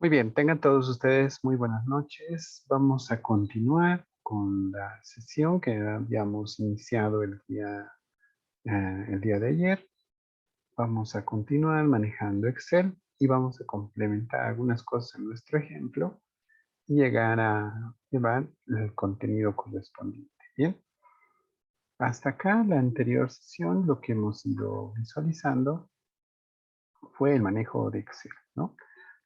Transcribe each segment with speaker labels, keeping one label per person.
Speaker 1: Muy bien, tengan todos ustedes muy buenas noches. Vamos a continuar con la sesión que habíamos iniciado el día de ayer. Vamos a continuar manejando Excel y vamos a complementar algunas cosas en nuestro ejemplo y llegar a llevar el contenido correspondiente. Bien, hasta acá la anterior sesión lo que hemos ido visualizando fue el manejo de Excel, ¿no?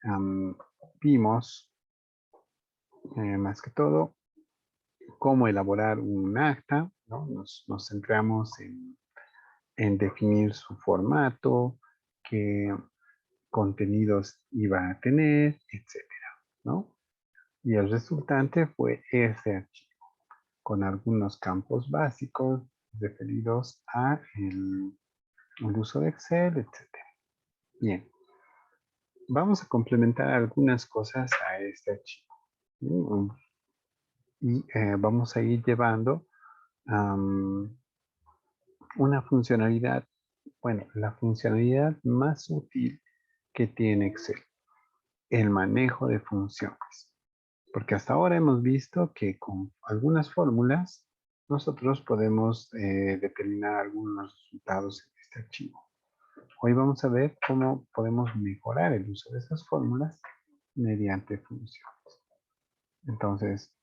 Speaker 1: Am, Vimos más que todo cómo elaborar un acta, ¿no? Nos centramos en definir su formato, qué contenidos iba a tener, etcétera, ¿no? Y el resultante fue ese archivo, con algunos campos básicos referidos a el uso de Excel, etcétera. Bien, vamos a complementar algunas cosas a este archivo. ¿Sí? Y vamos a ir llevando una funcionalidad, bueno, la funcionalidad más útil que tiene Excel, el manejo de funciones. Porque hasta ahora hemos visto que con algunas fórmulas nosotros podemos determinar algunos resultados en este archivo. Hoy vamos a ver cómo podemos mejorar el uso de esas fórmulas mediante funciones. Entonces,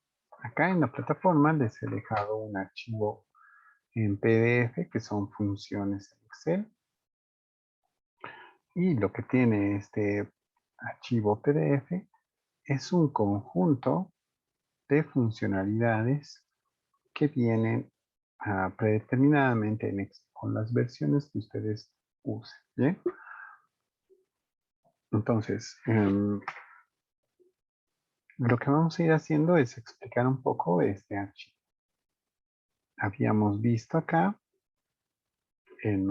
Speaker 1: acá en la plataforma les he dejado un archivo en PDF que son funciones en Excel. Y lo que tiene este archivo PDF es un conjunto de funcionalidades que vienen predeterminadamente en Excel con las versiones que ustedes usen. ¿Bien? Entonces, lo que vamos a ir haciendo es explicar un poco este archivo. Habíamos visto acá en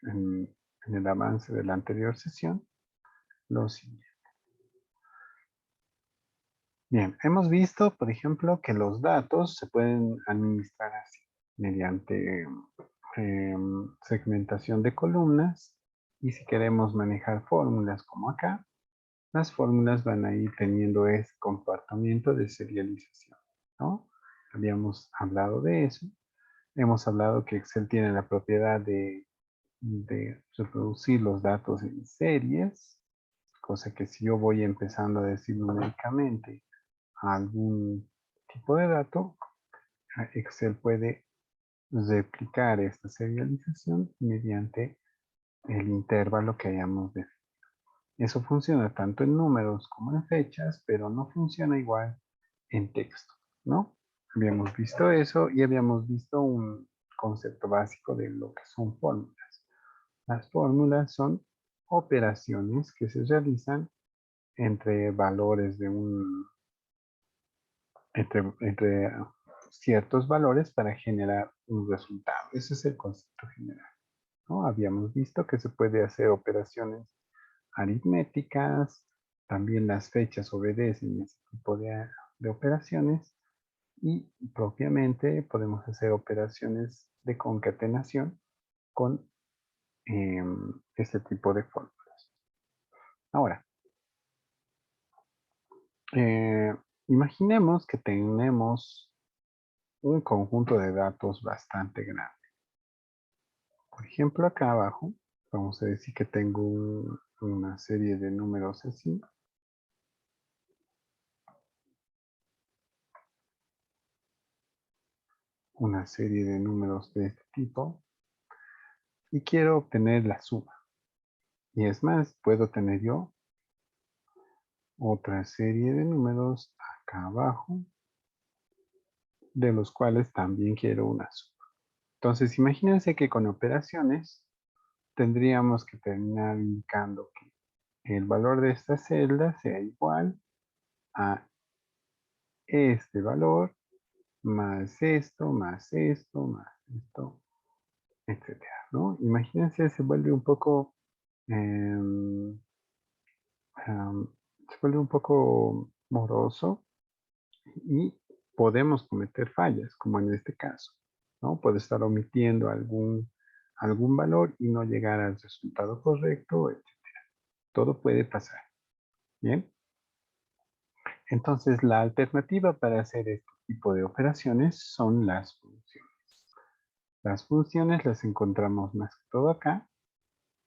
Speaker 1: en el avance de la anterior sesión lo siguiente. Bien, hemos visto, por ejemplo, que los datos se pueden administrar así, mediante segmentación de columnas, y si queremos manejar fórmulas como acá, las fórmulas van a ir teniendo ese comportamiento de serialización, ¿no? Habíamos hablado de eso. Hemos hablado que Excel tiene la propiedad de reproducir los datos en series, cosa que si yo voy empezando a decir numéricamente algún tipo de dato, Excel puede replicar esta serialización mediante el intervalo que hayamos definido. Eso funciona tanto en números como en fechas, pero no funciona igual en texto, ¿no? Habíamos visto eso y habíamos visto un concepto básico de lo que son fórmulas. Las fórmulas son operaciones que se realizan entre valores de entre ciertos valores para generar un resultado. Ese es el concepto general, ¿no? Habíamos visto que se puede hacer operaciones aritméticas, también las fechas obedecen ese tipo de operaciones y propiamente podemos hacer operaciones de concatenación con este tipo de fórmulas. Ahora, eh, imaginemos que tenemos un conjunto de datos bastante grande. Por ejemplo, acá abajo, vamos a decir que tengo una serie de números así. Una serie de números de este tipo. Y quiero obtener la suma. Y es más, puedo tener yo otra serie de números acá abajo, de los cuales también quiero una suma. Entonces, imagínense que con operaciones tendríamos que terminar indicando que el valor de esta celda sea igual a este valor más esto, más esto, más esto, etcétera, ¿no? Imagínense, se vuelve un poco, em, se vuelve un poco moroso y podemos cometer fallas, como en este caso, ¿no? Puede estar omitiendo algún valor y no llegar al resultado correcto, etcétera. Todo puede pasar. Bien. Entonces, la alternativa para hacer este tipo de operaciones son las funciones. Las funciones las encontramos más que todo acá.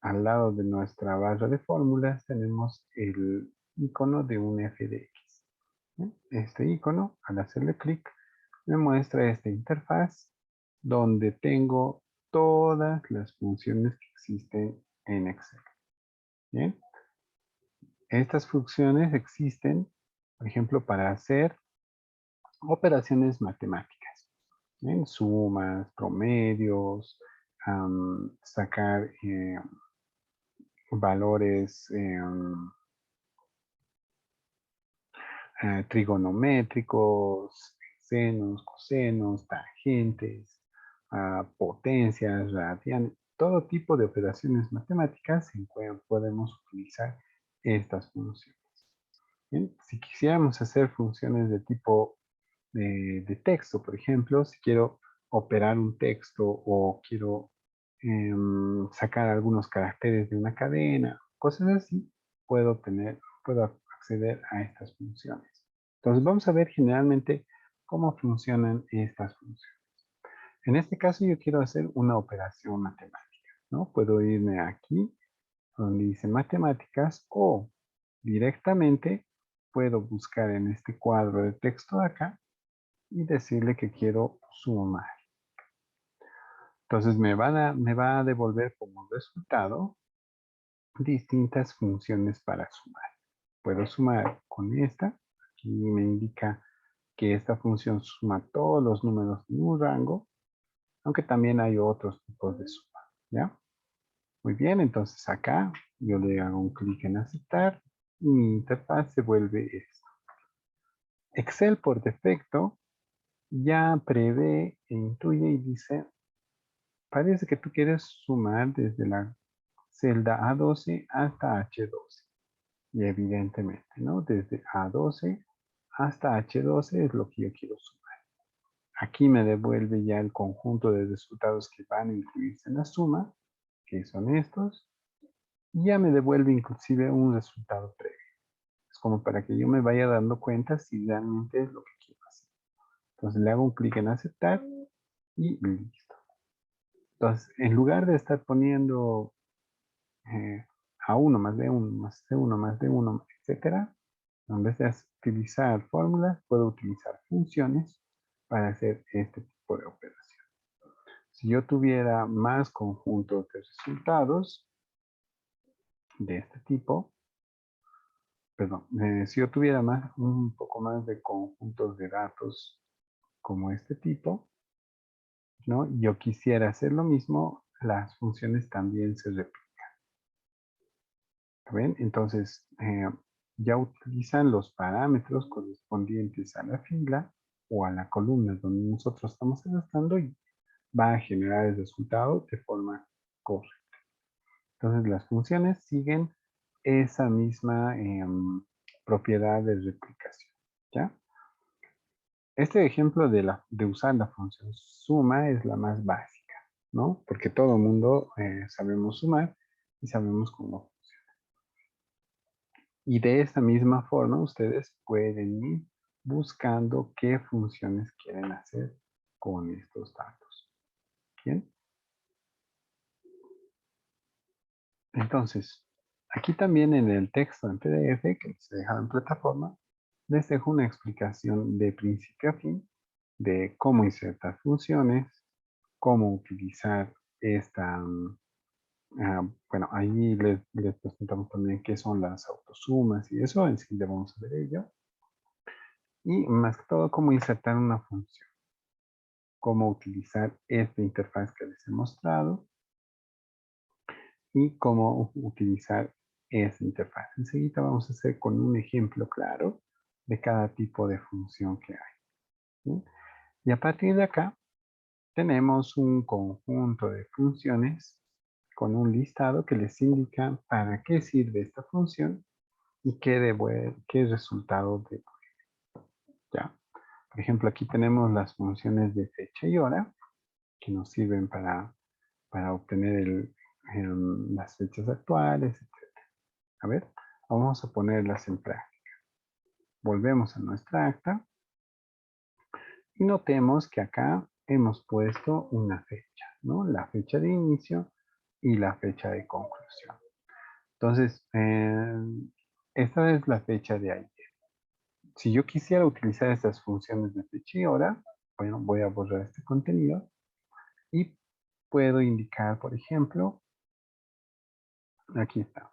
Speaker 1: Al lado de nuestra barra de fórmulas tenemos el icono de un f de x. ¿Bien? Este icono, al hacerle clic, me muestra esta interfaz donde tengo todas las funciones que existen en Excel. Bien. Estas funciones existen, por ejemplo, para hacer operaciones matemáticas. Bien, sumas, promedios, sacar valores trigonométricos, senos, cosenos, tangentes, potencias, radianes, todo tipo de operaciones matemáticas en que podemos utilizar estas funciones. Bien, si quisiéramos hacer funciones de tipo de texto, por ejemplo, si quiero operar un texto o quiero sacar algunos caracteres de una cadena, cosas así, puedo acceder a estas funciones. Entonces vamos a ver generalmente cómo funcionan estas funciones. En este caso yo quiero hacer una operación matemática, ¿no? Puedo irme aquí donde dice matemáticas o directamente puedo buscar en este cuadro de texto de acá y decirle que quiero sumar. Entonces me va a devolver como resultado distintas funciones para sumar. Puedo sumar con esta. Aquí me indica que esta función suma todos los números en un rango, aunque también hay otros tipos de suma. ¿Ya? Muy bien, entonces acá yo le hago un clic en aceptar y mi interfaz se vuelve esto. Excel por defecto ya prevé e intuye y dice, parece que tú quieres sumar desde la celda A12 hasta H12. Y evidentemente, ¿no? Desde A12 hasta H12 es lo que yo quiero sumar. Aquí me devuelve ya el conjunto de resultados que van a incluirse en la suma, que son estos. Y ya me devuelve inclusive un resultado previo. Es como para que yo me vaya dando cuenta si realmente es lo que quiero hacer. Entonces le hago un clic en aceptar y listo. Entonces, en lugar de estar poniendo A1 más B1 más C1 más D1, etcétera, en vez de utilizar fórmulas, puedo utilizar funciones para hacer este tipo de operación. Si yo tuviera más conjuntos de resultados de este tipo, perdón, si yo tuviera un poco más de conjuntos de datos como este tipo, ¿no? Yo quisiera hacer lo mismo, las funciones también se replican. ¿Ven? Entonces, ya utilizan los parámetros correspondientes a la fila o a la columna donde nosotros estamos arrastrando y va a generar el resultado de forma correcta. Entonces, las funciones siguen esa misma propiedad de replicación. ¿Ya? Este ejemplo de usar la función suma es la más básica, ¿no? Porque todo el mundo sabemos sumar y sabemos cómo funciona. Y de esta misma forma ustedes pueden ir buscando qué funciones quieren hacer con estos datos. ¿Bien? Entonces, aquí también en el texto en PDF que les he dejado en plataforma, les dejo una explicación de principio a fin de cómo insertar funciones, cómo utilizar esta, bueno, ahí les presentamos también qué son las autosumas y eso, en sí le vamos a ver ello. Y más que todo, cómo insertar una función, cómo utilizar esta interfaz que les he mostrado y cómo utilizar esa interfaz. Enseguida vamos a hacer con un ejemplo claro de cada tipo de función que hay. ¿Sí? Y a partir de acá tenemos un conjunto de funciones con un listado que les indica para qué sirve esta función y qué resultado devuelve. ¿Ya? Por ejemplo, aquí tenemos las funciones de fecha y hora que nos sirven para obtener las fechas actuales, etc. A ver, Vamos a ponerlas en práctica. Volvemos a nuestra acta y notemos que acá hemos puesto una fecha, ¿no? La fecha de inicio y la fecha de conclusión. Entonces, esta es la fecha de ayer. Si yo quisiera utilizar estas funciones de fecha y hora, bueno, voy a borrar este contenido y puedo indicar, por ejemplo, aquí está.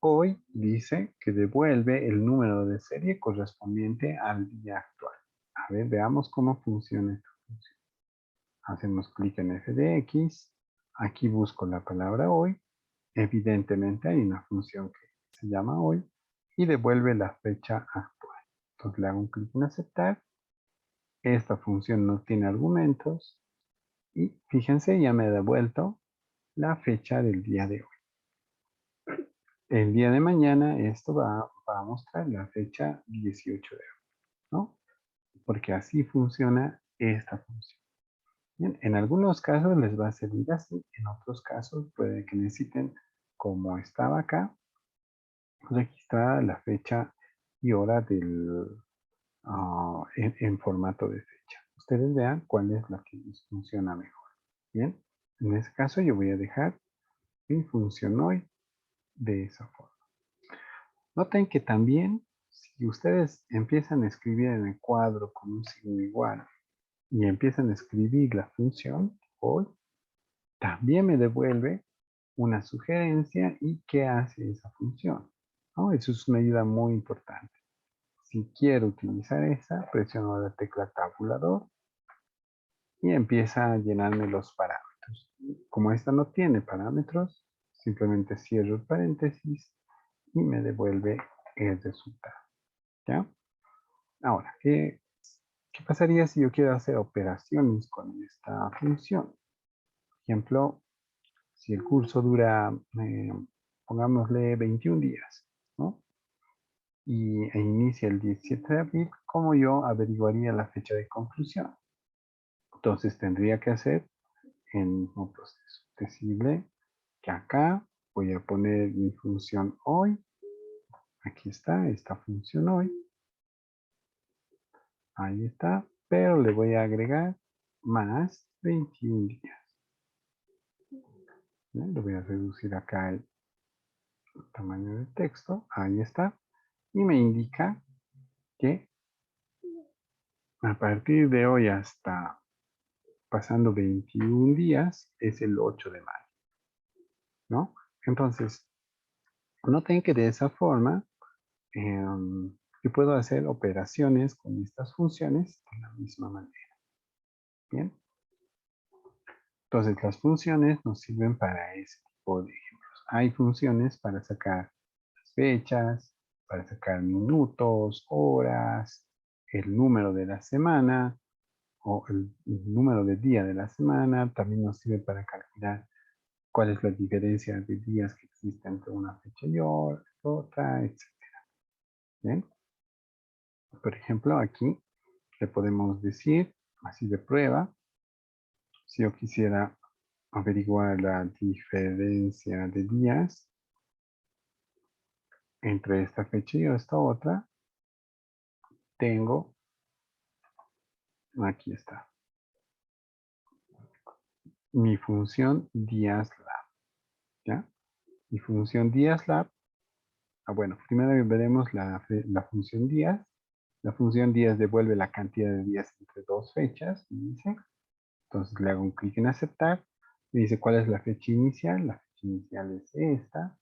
Speaker 1: Hoy dice que devuelve el número de serie correspondiente al día actual. A ver, veamos cómo funciona esta función. Hacemos clic en f de x. Aquí busco la palabra hoy. Evidentemente hay una función que se llama hoy y devuelve la fecha actual. Entonces le hago un clic en aceptar. Esta función no tiene argumentos y fíjense, ya me ha devuelto la fecha del día de hoy. El día de mañana esto va a mostrar la fecha 18 de abril, ¿no? Porque así funciona esta función. Bien, en algunos casos les va a servir así, en otros casos puede que necesiten, como estaba acá, registrar la fecha y hora en formato de fecha. Ustedes vean cuál es la que les funciona mejor. Bien, en este caso yo voy a dejar mi función hoy de esa forma. Noten que también, si ustedes empiezan a escribir en el cuadro con un signo igual y empiezan a escribir la función hoy, también me devuelve una sugerencia y qué hace esa función, ¿no? Eso es una ayuda muy importante. Si quiero utilizar esa, presiono la tecla tabulador y empieza a llenarme los parámetros. Como esta no tiene parámetros, simplemente cierro el paréntesis y me devuelve el resultado. ¿Ya? Ahora, ¿qué pasaría si yo quiero hacer operaciones con esta función? Por ejemplo, si el curso dura, pongámosle 21 días, ¿no? E inicia el 17 de abril, ¿cómo yo averiguaría la fecha de conclusión? Entonces tendría que hacer el mismo proceso. Decirle que acá voy a poner mi función hoy. Aquí está esta función hoy. Ahí está. Pero le voy a agregar más 21 días. ¿Bien? Le voy a reducir acá el tamaño del texto. Ahí está. Y me indica que a partir de hoy hasta pasando 21 días es el 8 de mayo, ¿no? Entonces, noten que de esa forma yo puedo hacer operaciones con estas funciones de la misma manera. Bien. Entonces, las funciones nos sirven para ese tipo de ejemplos. Hay funciones para sacar las fechas, para sacar minutos, horas, el número de la semana, o el número de día de la semana. También nos sirve para calcular cuál es la diferencia de días que existe entre una fecha y otra, etc. ¿Bien? Por ejemplo, aquí le podemos decir, así de prueba, si yo quisiera averiguar la diferencia de días entre esta fecha y esta otra, tengo, aquí está, mi función díaslab, ¿ya? Mi función díaslab. Bueno, primero veremos la función días. La función días devuelve la cantidad de días entre dos fechas, dice. Entonces le hago un clic en aceptar. Me dice cuál es la fecha inicial. La fecha inicial es esta.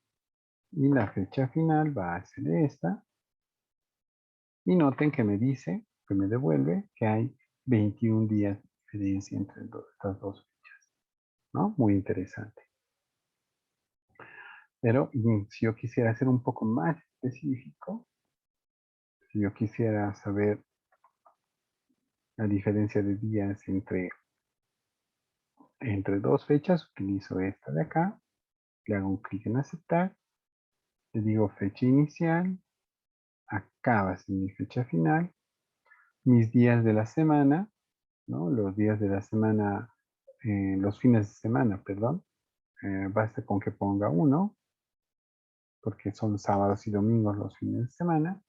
Speaker 1: Y la fecha final va a ser esta. Y noten que me dice, que me devuelve, que hay 21 días de diferencia entre estas dos fechas, ¿no? Muy interesante. Pero si yo quisiera ser un poco más específico, si yo quisiera saber la diferencia de días entre dos fechas, utilizo esta de acá, le hago un clic en aceptar, le digo fecha inicial, acá va a ser mi fecha final, mis días de la semana, ¿no? Los días de la semana, los fines de semana, perdón, basta con que ponga 1 porque son sábados y domingos los fines de semana.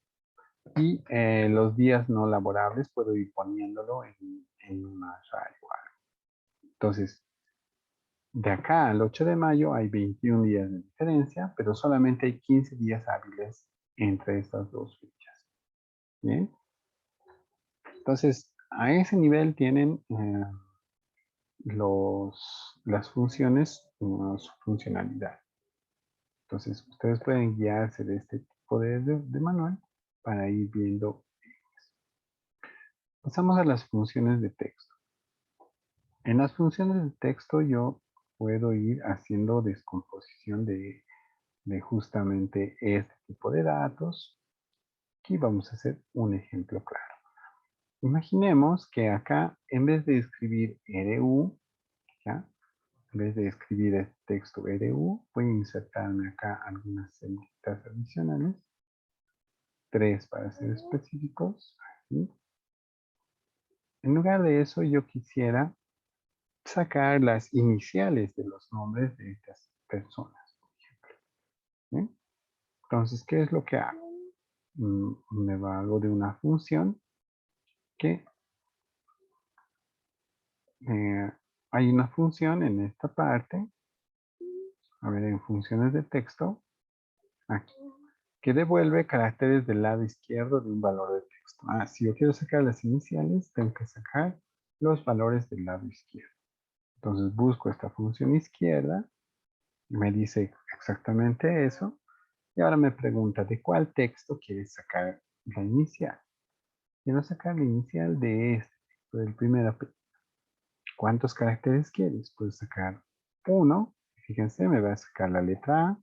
Speaker 1: Y los días no laborables puedo ir poniéndolo en una raya o algo. Entonces, de acá al 8 de mayo hay 21 días de diferencia, pero solamente hay 15 días hábiles entre estas dos fechas. ¿Bien? Entonces, a ese nivel tienen las funciones su funcionalidad. Entonces, ustedes pueden guiarse de este tipo de manual para ir viendo. Pasamos a las funciones de texto. En las funciones de texto yo puedo ir haciendo descomposición de justamente este tipo de datos. Aquí vamos a hacer un ejemplo claro. Imaginemos que acá, en vez de escribir RU, ¿ya? En vez de escribir el texto RU, voy a insertarme acá algunas celitas adicionales, 3 para ser específicos. Aquí. En lugar de eso, yo quisiera sacar las iniciales de los nombres de estas personas, por ejemplo. ¿Bien? Entonces, ¿qué es lo que hago? Me valgo de una función que hay una función en esta parte, a ver, en funciones de texto, aquí, que devuelve caracteres del lado izquierdo de un valor de texto. Si yo quiero sacar las iniciales, tengo que sacar los valores del lado izquierdo. Entonces busco esta función izquierda, y me dice exactamente eso, y ahora me pregunta de cuál texto quieres sacar la inicial. Quiero sacar la inicial de este texto, del primer apellido. ¿Cuántos caracteres quieres? Puedes sacar 1. Fíjense, me va a sacar la letra A.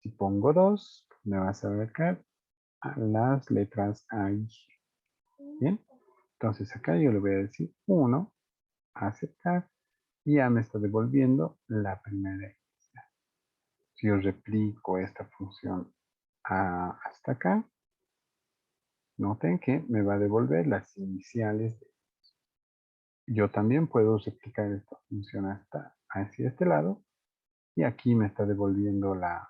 Speaker 1: Si pongo 2, me va a sacar las letras A y G. Bien. Entonces acá yo le voy a decir 1, aceptar, y ya me está devolviendo la primera inicial. Si yo replico esta función hasta acá, noten que me va a devolver las iniciales. Yo también puedo replicar esta función hasta hacia este lado, y aquí me está devolviendo la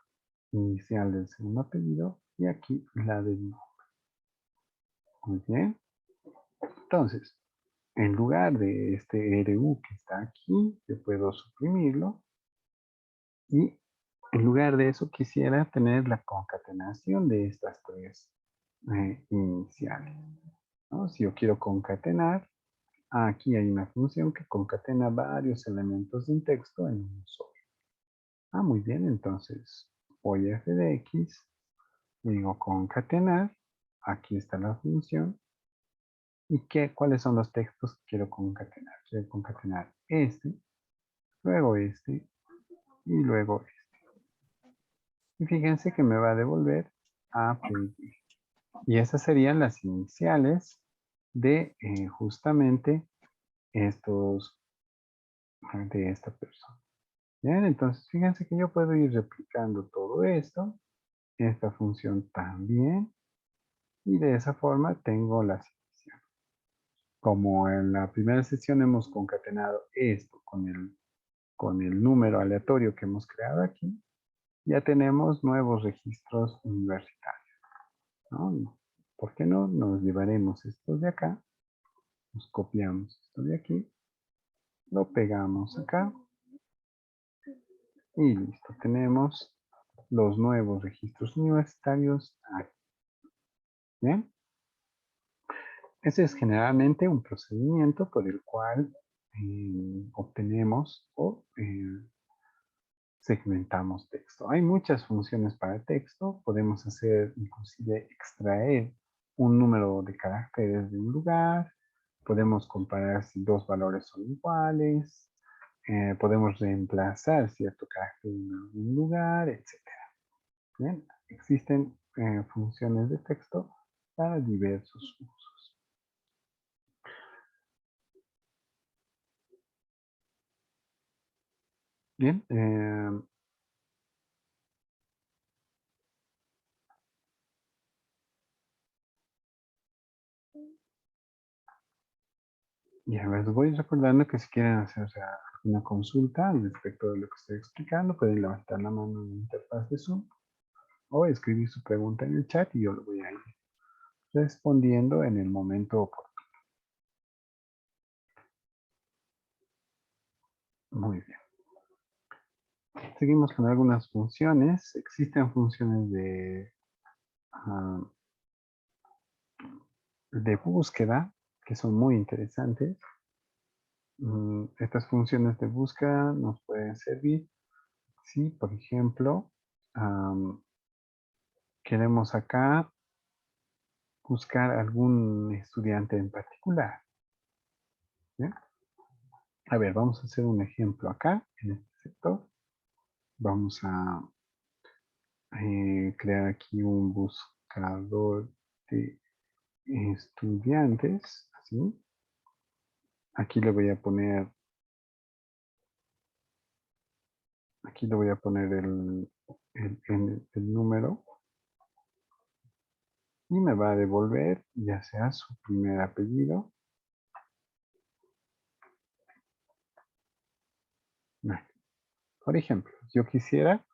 Speaker 1: inicial del segundo apellido y aquí la del nombre. Muy bien. Entonces, en lugar de este RU que está aquí, yo puedo suprimirlo, y en lugar de eso quisiera tener la concatenación de estas tres iniciales, ¿no? Si yo quiero concatenar, aquí hay una función que concatena varios elementos de un texto en un solo. Muy bien, entonces voy a f de x, digo concatenar, aquí está la función, y cuáles son los textos que quiero concatenar. Quiero concatenar este, y luego este. Y fíjense que me va a devolver a P y B. Y esas serían las iniciales de justamente estos, de esta persona. Bien, entonces fíjense que yo puedo ir replicando todo esto, esta función también, y de esa forma tengo las iniciales. Como en la primera sesión hemos concatenado esto con el número aleatorio que hemos creado aquí, ya tenemos nuevos registros universitarios, ¿no? ¿Por qué no? Nos llevaremos estos de acá, nos copiamos esto de aquí, lo pegamos acá, y listo, tenemos los nuevos registros universitarios aquí. ¿Bien? Ese es generalmente un procedimiento por el cual obtenemos o segmentamos texto. Hay muchas funciones para texto. Podemos hacer, inclusive, extraer un número de caracteres de un lugar. Podemos comparar si dos valores son iguales. Podemos reemplazar cierto carácter en algún lugar, etc. Bien, existen funciones de texto para diversos usos. Bien, ya les voy recordando que si quieren hacer alguna consulta respecto de lo que estoy explicando, pueden levantar la mano en la interfaz de Zoom o escribir su pregunta en el chat y yo lo voy a ir respondiendo en el momento oportuno. Muy bien. Seguimos con algunas funciones. Existen funciones de búsqueda que son muy interesantes. Estas funciones de búsqueda nos pueden servir si, por ejemplo, queremos acá buscar algún estudiante en particular. ¿Bien? A ver, vamos a hacer un ejemplo acá, en este sector. Vamos a crear aquí un buscador de estudiantes, así. Aquí le voy a poner, aquí le voy a poner el número y me va a devolver ya sea su primer apellido. Por ejemplo, yo quisiera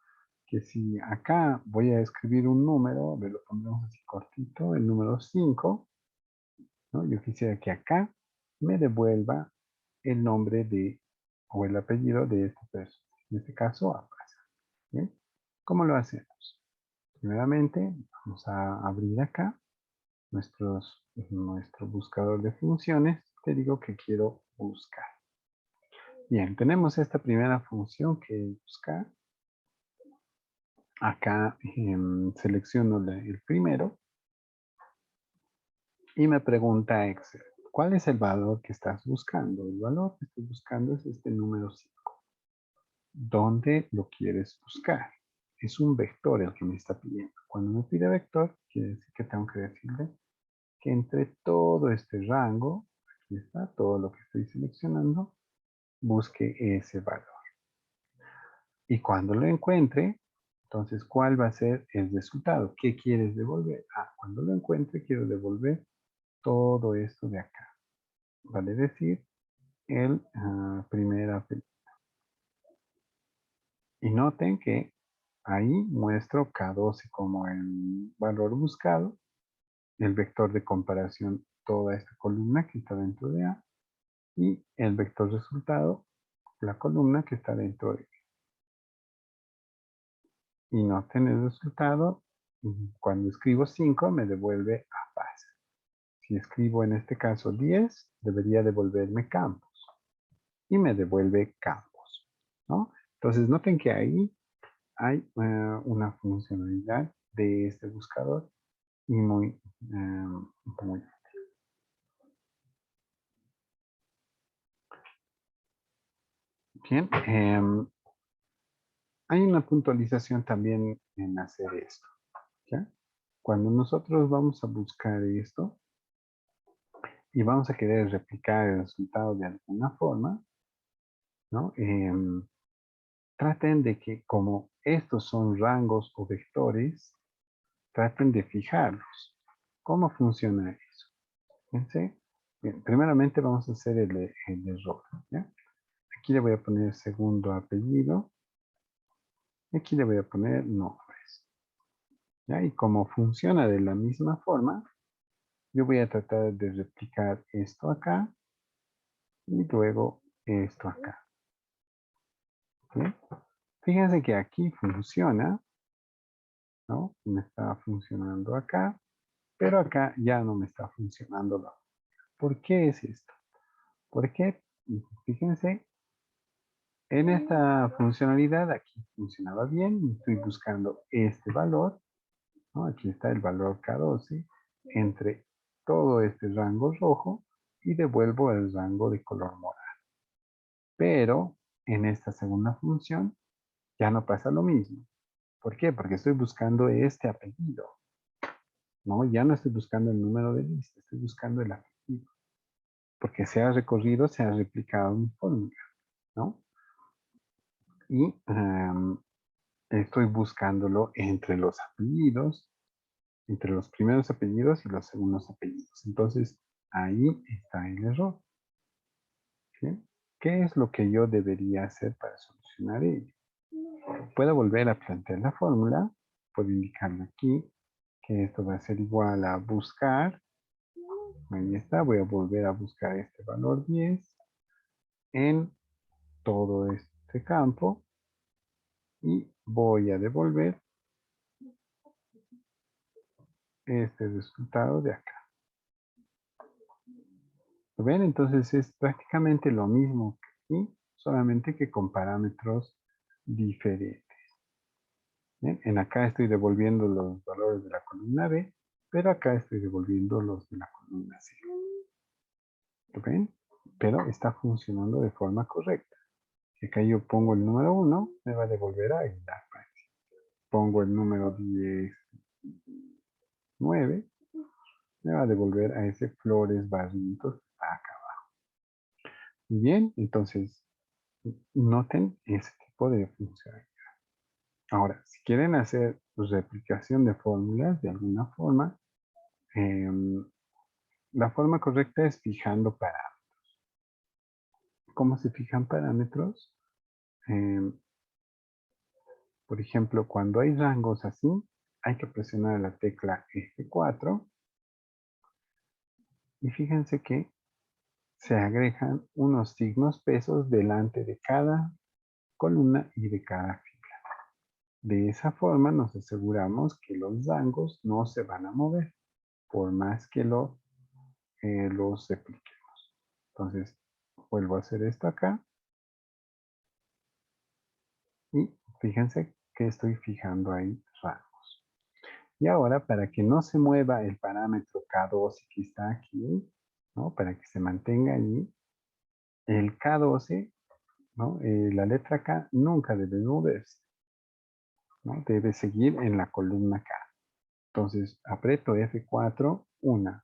Speaker 1: que si acá voy a escribir un número, a ver, lo pondremos así cortito, el número 5, ¿no? Yo quisiera que acá me devuelva el nombre de, o el apellido de esta persona. En este caso, Abbas. ¿Bien? ¿Cómo lo hacemos? Primeramente, vamos a abrir acá nuestro buscador de funciones. Te digo que quiero buscar. Bien, tenemos esta primera función que es buscar. Acá selecciono el primero y me pregunta Excel, ¿cuál es el valor que estás buscando? El valor que estoy buscando es este número 5. ¿Dónde lo quieres buscar? Es un vector el que me está pidiendo. Cuando me pide vector, quiere decir que tengo que decirle que entre todo este rango, aquí está, todo lo que estoy seleccionando, busque ese valor. Y cuando lo encuentre, entonces, ¿cuál va a ser el resultado? ¿Qué quieres devolver? Cuando lo encuentre, quiero devolver todo esto de acá. Vale decir, el primer apellido. Y noten que ahí muestro K12 como el valor buscado, el vector de comparación, toda esta columna que está dentro de A, y el vector resultado, la columna que está dentro de B. Y noten el resultado, cuando escribo 5 me devuelve A base. Si escribo en este caso 10, debería devolverme campos. Y me devuelve campos, ¿no? Entonces noten que ahí hay una funcionalidad de este buscador y muy útil. Bien, hay una puntualización también en hacer esto. ¿Ya? Cuando nosotros vamos a buscar esto y vamos a querer replicar el resultado de alguna forma, ¿no? Traten de que como estos son rangos o vectores, traten de fijarlos. ¿Cómo funciona eso? Fíjense. Bien, primeramente vamos a hacer el error. ¿Ya? Aquí le voy a poner segundo apellido. Y aquí le voy a poner nombres. ¿Ya? Y como funciona de la misma forma, yo voy a tratar de replicar esto acá y luego esto acá. ¿Sí? Fíjense que aquí funciona, ¿no? Me está funcionando acá, pero acá ya no me está funcionando. ¿Por qué es esto? Porque, fíjense, en esta funcionalidad aquí funcionaba bien, estoy buscando este valor, ¿no? Aquí está el valor K12 entre todo este rango rojo y devuelvo el rango de color morado. Pero en esta segunda función ya no pasa lo mismo. ¿Por qué? Porque estoy buscando este apellido. No, ya no estoy buscando el número de lista, estoy buscando el apellido. Porque se ha recorrido, se ha replicado mi fórmula, ¿no? Y estoy buscándolo entre los apellidos, entre los primeros apellidos y los segundos apellidos. Entonces, ahí está el error. ¿Sí? ¿Qué es lo que yo debería hacer para solucionar ello? Puedo volver a plantear la fórmula, puedo indicarle aquí que esto va a ser igual a buscar. Ahí está, voy a volver a buscar este valor 10 en todo este campo y voy a devolver este resultado de acá. ¿Lo ven? Entonces es prácticamente lo mismo que aquí, solamente que con parámetros diferentes. ¿Bien? En acá estoy devolviendo los valores de la columna B, pero acá estoy devolviendo los de la columna C. ¿Lo ven? Pero está funcionando de forma correcta. Si acá yo pongo el número 1, me va a devolver a Aguilar. Pongo el número 10, 9, me va a devolver a ese Flores Barrientos que está acá abajo. Bien, entonces noten ese tipo de funcionalidad. Ahora, si quieren hacer replicación de fórmulas de alguna forma, la forma correcta es fijando parámetros. ¿Cómo se fijan parámetros? Por ejemplo, cuando hay rangos así, hay que presionar la tecla F4 y fíjense que se agregan unos signos pesos delante de cada columna y de cada fila. De esa forma nos aseguramos que los rangos no se van a mover por más que los repliquemos. Entonces, vuelvo a hacer esto acá y fíjense que estoy fijando ahí rangos. Y ahora, para que no se mueva el parámetro K12 que está aquí, ¿no? Para que se mantenga allí, el K12, ¿no? La letra K nunca debe moverse, ¿no? Debe seguir en la columna K. Entonces, aprieto F4, 1,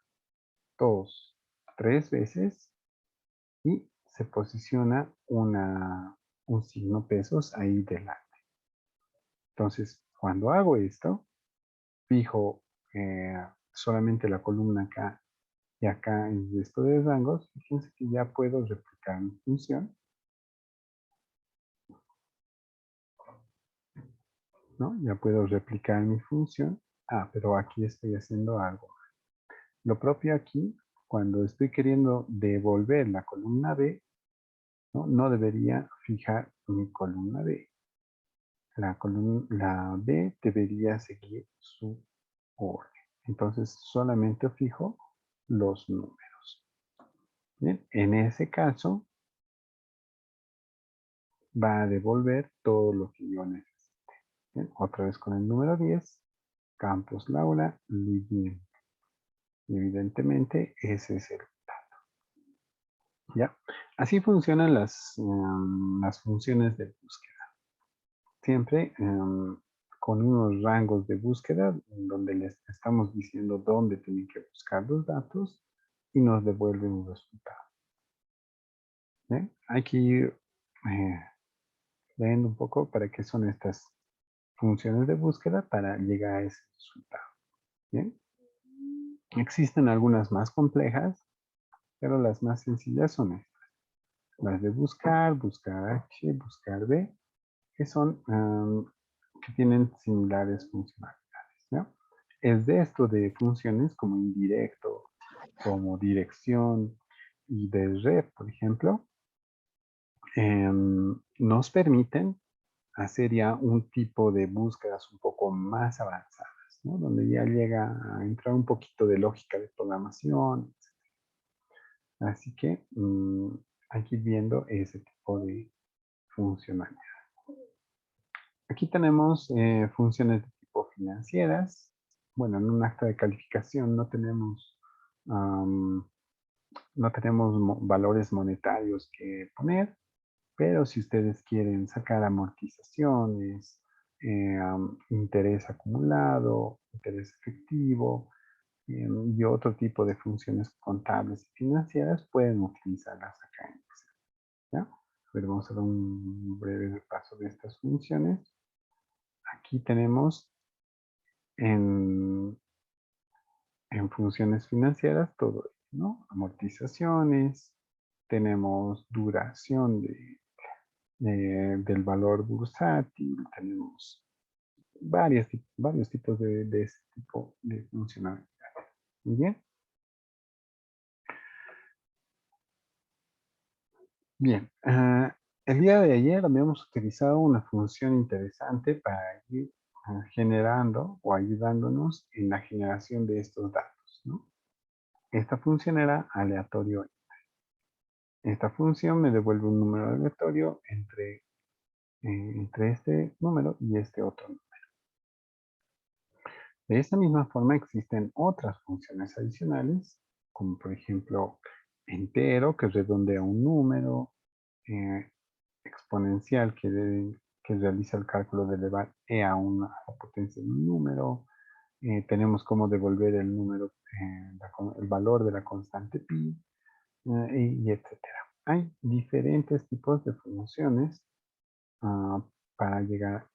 Speaker 1: 2, 3 veces y se posiciona un signo pesos ahí delante. Entonces, cuando hago esto, fijo solamente la columna K y acá en esto de rangos, fíjense que ya puedo replicar mi función, ¿no? Ya puedo replicar mi función. Ah, pero aquí estoy haciendo algo. Lo propio aquí, cuando estoy queriendo devolver la columna B, no debería fijar mi columna B. La B debería seguir su orden. Entonces solamente fijo los números. Bien, en ese caso va a devolver todo lo que yo necesite. Bien, otra vez con el número 10, Campos Laura, Luis. Y evidentemente ese es el dato. ¿Ya? Así funcionan las funciones de búsqueda. Siempre con unos rangos de búsqueda donde les estamos diciendo dónde tienen que buscar los datos y nos devuelve un resultado. ¿Bien? Hay que ir leyendo un poco para qué son estas funciones de búsqueda para llegar a ese resultado. ¿Bien? Existen algunas más complejas, pero las más sencillas son estas. Las de buscar, buscar H, buscar B, que son, que tienen similares funcionalidades, ¿no? Es de esto de funciones como indirecto, como dirección y de red, por ejemplo, nos permiten hacer ya un tipo de búsquedas un poco más avanzadas, ¿no? Donde ya llega a entrar un poquito de lógica de programación. Así que hay que ir viendo ese tipo de funcionalidad. Aquí tenemos funciones de tipo financieras. Bueno, en un acta de calificación no tenemos valores monetarios que poner, pero si ustedes quieren sacar amortizaciones, interés acumulado, interés efectivo y otro tipo de funciones contables y financieras, pueden utilizarlas acá en Excel. ¿Ya? Pero vamos a dar un breve repaso de estas funciones. Aquí tenemos en funciones financieras todo, ¿no? Amortizaciones, tenemos duración del valor bursátil, tenemos varios tipos de este tipo de funcionalidad. Muy bien. Bien. El día de ayer habíamos utilizado una función interesante para ir generando o ayudándonos en la generación de estos datos, ¿no? Esta función era aleatorio. Esta función me devuelve un número aleatorio entre este número y este otro número. De esta misma forma existen otras funciones adicionales, como por ejemplo entero, que redondea un número, eh, exponencial, que realiza el cálculo de elevar a la potencia de un número. Tenemos cómo devolver el número, el valor de la constante pi, y etcétera. Hay diferentes tipos de funciones para llegar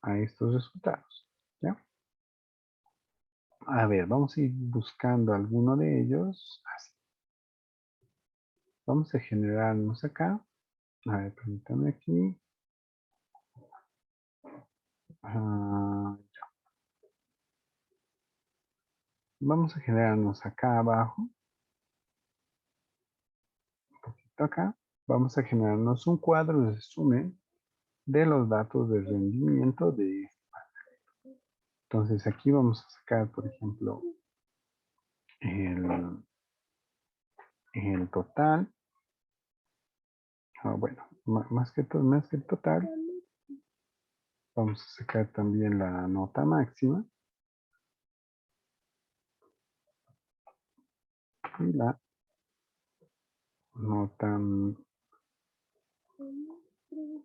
Speaker 1: a estos resultados, ¿ya? A ver, vamos a ir buscando alguno de ellos. Así. Vamos a generarnos acá. A ver, permítame aquí. Ya. Vamos a generarnos acá abajo. Un poquito acá. Vamos a generarnos un cuadro de resumen de los datos de rendimiento de... Entonces aquí vamos a sacar, por ejemplo, el, el total. Bueno, más que el total, vamos a sacar también la nota máxima y la nota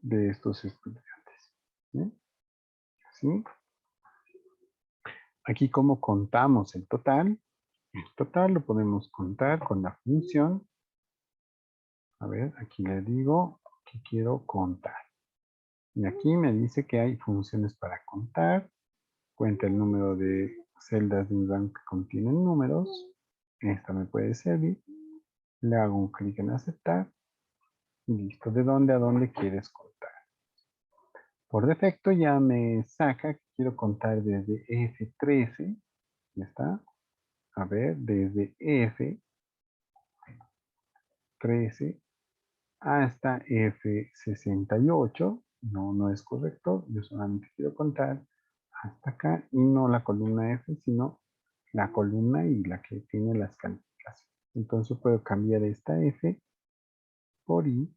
Speaker 1: de estos estudiantes. ¿Bien? ¿Sí? Aquí como contamos el total lo podemos contar con la función. A ver, aquí le digo que quiero contar. Y aquí me dice que hay funciones para contar. Cuenta el número de celdas de un rango que contienen números. Esta me puede servir. Le hago un clic en aceptar. Y listo. ¿De dónde a dónde quieres contar? Por defecto ya me saca que quiero contar desde F13. Ya está. A ver, desde F13 hasta F68. No, no es correcto. Yo solamente quiero contar hasta acá y no la columna F, sino la columna y la que tiene las calificaciones. Entonces puedo cambiar esta F por I.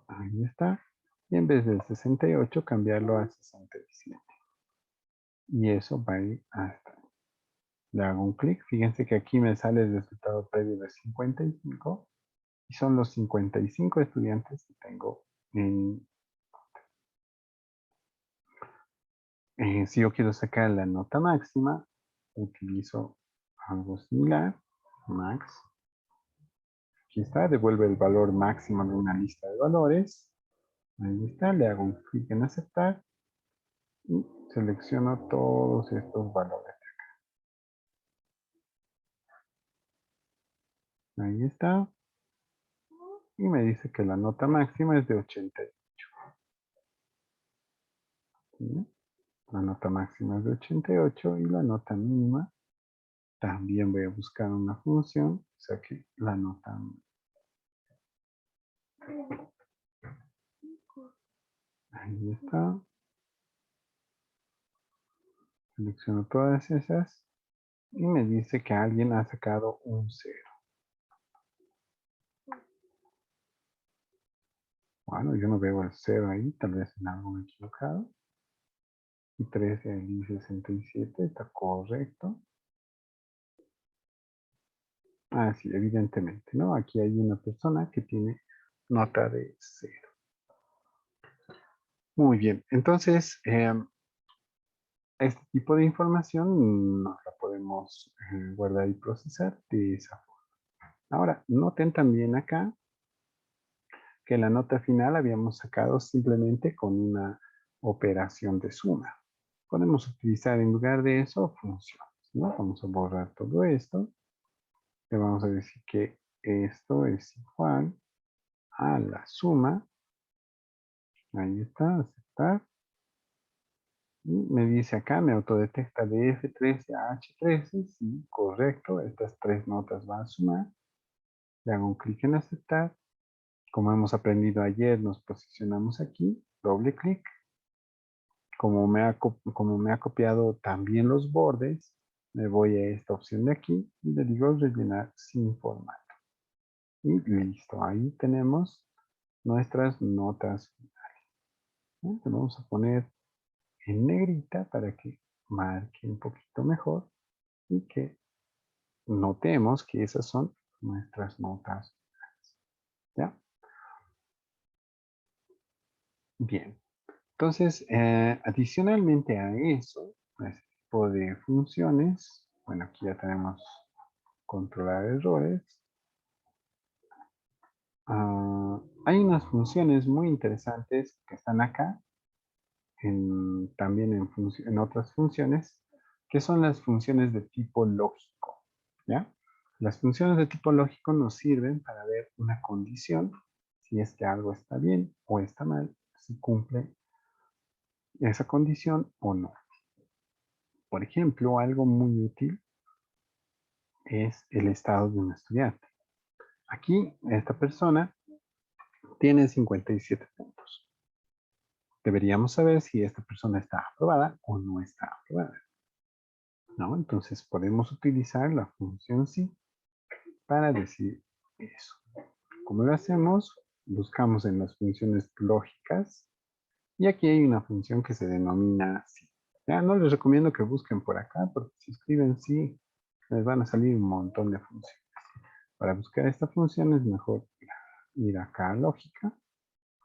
Speaker 1: Ahí está. Y en vez del 68 cambiarlo a 67. Y eso va a ir hasta ahí. Le hago un clic. Fíjense que aquí me sale el resultado previo de 55. Y son los 55 estudiantes que tengo en... si yo quiero sacar la nota máxima, utilizo algo similar. Max. Aquí está, devuelve el valor máximo de una lista de valores. Ahí está, le hago un clic en aceptar y selecciono todos estos valores. Ahí está. Y me dice que la nota máxima es de 88. ¿Sí? La nota máxima es de 88 y la nota mínima también voy a buscar una función. O sea que la nota... Ahí está. Selecciono todas esas y me dice que alguien ha sacado un 0. Bueno, yo no veo el 0 ahí, tal vez en algo me he equivocado. Y 13 y 67 está correcto. Ah, sí, evidentemente, ¿no? Aquí hay una persona que tiene nota de 0. Muy bien, entonces este tipo de información nos la podemos guardar y procesar de esa forma. Ahora, noten también acá que la nota final habíamos sacado simplemente con una operación de suma. Podemos utilizar en lugar de eso funciones, ¿no? Vamos a borrar todo esto. Le vamos a decir que esto es igual a la suma Ahí está, aceptar. Y me dice acá, me autodetecta de F13 a H13. Sí, correcto. Estas tres notas van a sumar. Le hago un clic en aceptar. Como hemos aprendido ayer, nos posicionamos aquí. Doble clic. Como me ha copiado también los bordes, me voy a esta opción de aquí y le digo rellenar sin formato. Y listo. Ahí tenemos nuestras notas finales. ¿No? Le vamos a poner en negrita para que marque un poquito mejor y que notemos que esas son nuestras notas. ¿Ya? Bien. Entonces, adicionalmente a eso, a este tipo de funciones, bueno, aquí ya tenemos controlar errores. Hay unas funciones muy interesantes que están acá, también en otras funciones, que son las funciones de tipo lógico. ¿Ya? Las funciones de tipo lógico nos sirven para ver una condición, si es que algo está bien o está mal, si cumple esa condición o no. Por ejemplo, algo muy útil es el estado de un estudiante. Aquí, esta persona tiene 57 puntos. Deberíamos saber si esta persona está aprobada o no está aprobada, ¿no? Entonces, podemos utilizar la función sí para decir eso. ¿Cómo lo hacemos? Buscamos en las funciones lógicas y aquí hay una función que se denomina sí. Ya no les recomiendo que busquen por acá porque si escriben sí, les van a salir un montón de funciones. Para buscar esta función es mejor ir acá a lógica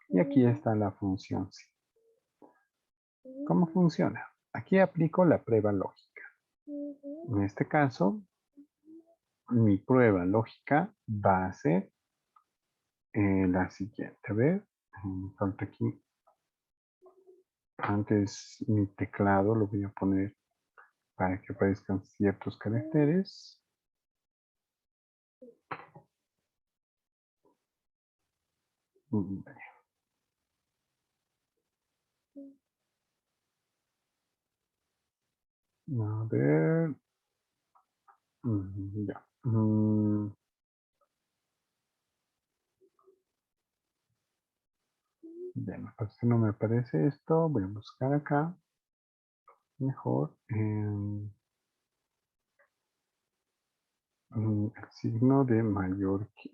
Speaker 1: y aquí está la función sí. ¿Cómo funciona? Aquí aplico la prueba lógica. En este caso, mi prueba lógica va a ser la siguiente. A ver, me falta aquí. Antes mi teclado lo voy a poner para que aparezcan ciertos caracteres. A ver. Ya. Bien, pues si no me aparece esto, voy a buscar acá. Mejor. El signo de mayor que.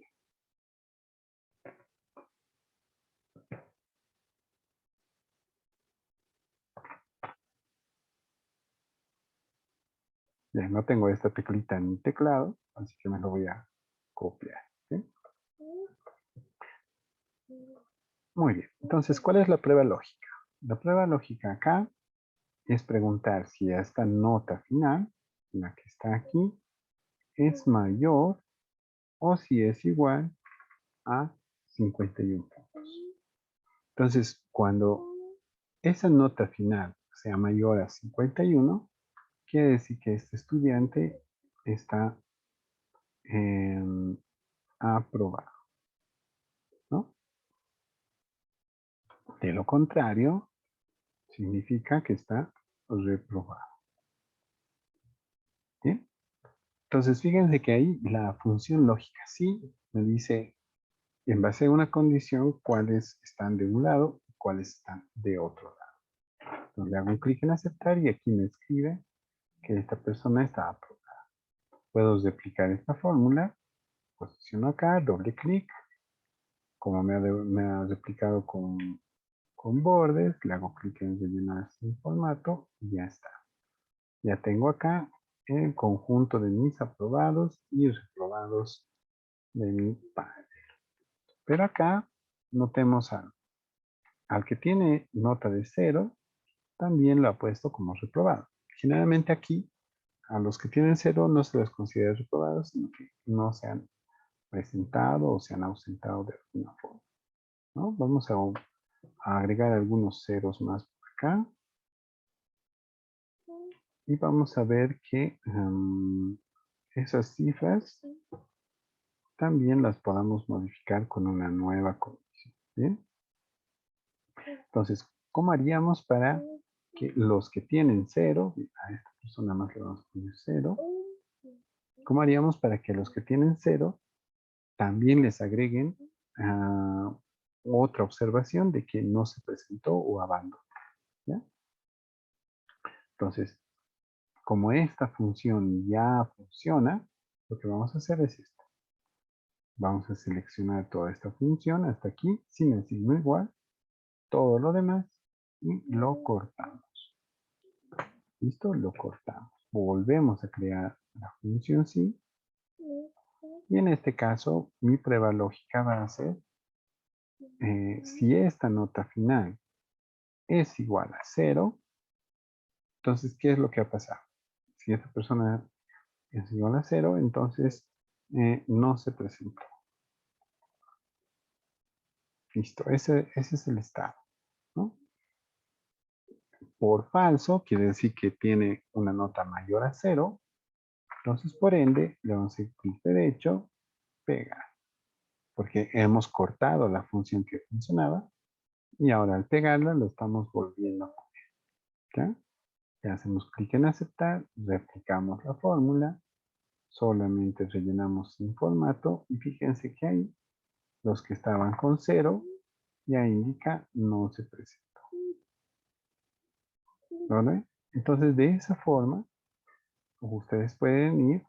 Speaker 1: Ya no tengo esta teclita en mi teclado, así que me lo voy a copiar. ¿Sí? Muy bien. Entonces, ¿cuál es la prueba lógica? La prueba lógica acá es preguntar si esta nota final, la que está aquí, es mayor o si es igual a 51 puntos. Entonces, cuando esa nota final sea mayor a 51, quiere decir que este estudiante está aprobado, ¿no? De lo contrario, significa que está reprobado. ¿Bien? Entonces, fíjense que ahí la función lógica sí me dice, en base a una condición, cuáles están de un lado y cuáles están de otro lado. Entonces, le hago un clic en aceptar y aquí me escribe que esta persona está aprobada. Puedo replicar esta fórmula, posiciono acá, doble clic, como me ha replicado con bordes, le hago clic en rellenar sin formato y ya está. Ya tengo acá el conjunto de mis aprobados y reprobados de mi panel. Pero acá notemos algo. Al que tiene nota de 0, también lo ha puesto como reprobado. Generalmente aquí, a los que tienen 0 no se les considera reprobados, sino que no se han presentado o se han ausentado de alguna forma, ¿no? Vamos a agregar algunos ceros más por acá. Y vamos a ver que esas cifras también las podamos modificar con una nueva condición. ¿Bien? Entonces, ¿cómo haríamos para que los que tienen 0, a esta persona más le vamos a poner 0, ¿cómo haríamos para que los que tienen 0 también les agreguen otra observación de que no se presentó o abandonó? ¿Ya? Entonces, como esta función ya funciona, lo que vamos a hacer es esto. Vamos a seleccionar toda esta función hasta aquí, sin el signo igual, todo lo demás, y lo cortamos. ¿Listo? Lo cortamos. Volvemos a crear la función sí. Y en este caso, mi prueba lógica va a ser, si esta nota final es igual a 0, entonces, ¿qué es lo que ha pasado? Si esta persona es igual a 0, entonces no se presentó. Listo, ese es el estado, ¿no? Por falso, quiere decir que tiene una nota mayor a 0, entonces por ende le vamos a decir clic derecho, pegar, porque hemos cortado la función que funcionaba y ahora al pegarla lo estamos volviendo a poner, ¿ya? Le hacemos clic en aceptar, replicamos la fórmula, solamente rellenamos sin formato y fíjense que ahí los que estaban con 0 ya indica no se presentó. ¿Vale? Entonces de esa forma ustedes pueden ir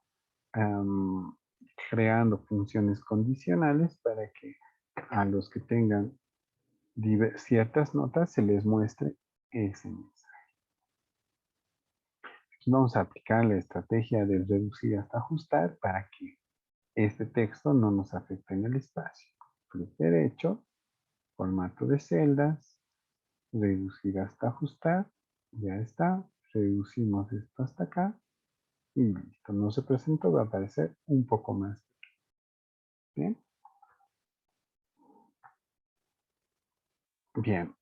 Speaker 1: creando funciones condicionales para que a los que tengan ciertas notas se les muestre ese mensaje. Aquí vamos a aplicar la estrategia de reducir hasta ajustar para que este texto no nos afecte en el espacio. Clic derecho, formato de celdas, reducir hasta ajustar, ya está, reducimos esto hasta acá y listo, no se presentó, va a aparecer un poco más. Bien. Bien,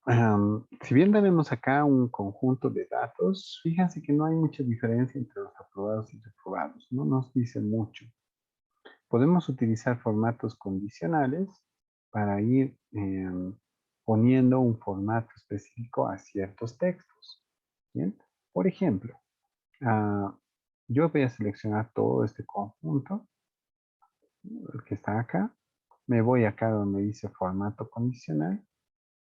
Speaker 1: si bien tenemos acá un conjunto de datos, fíjense que no hay mucha diferencia entre los aprobados y reprobados, no nos dice mucho. Podemos utilizar formatos condicionales para ir poniendo un formato específico a ciertos textos. Bien, por ejemplo, yo voy a seleccionar todo este conjunto, el que está acá, me voy acá donde dice formato condicional,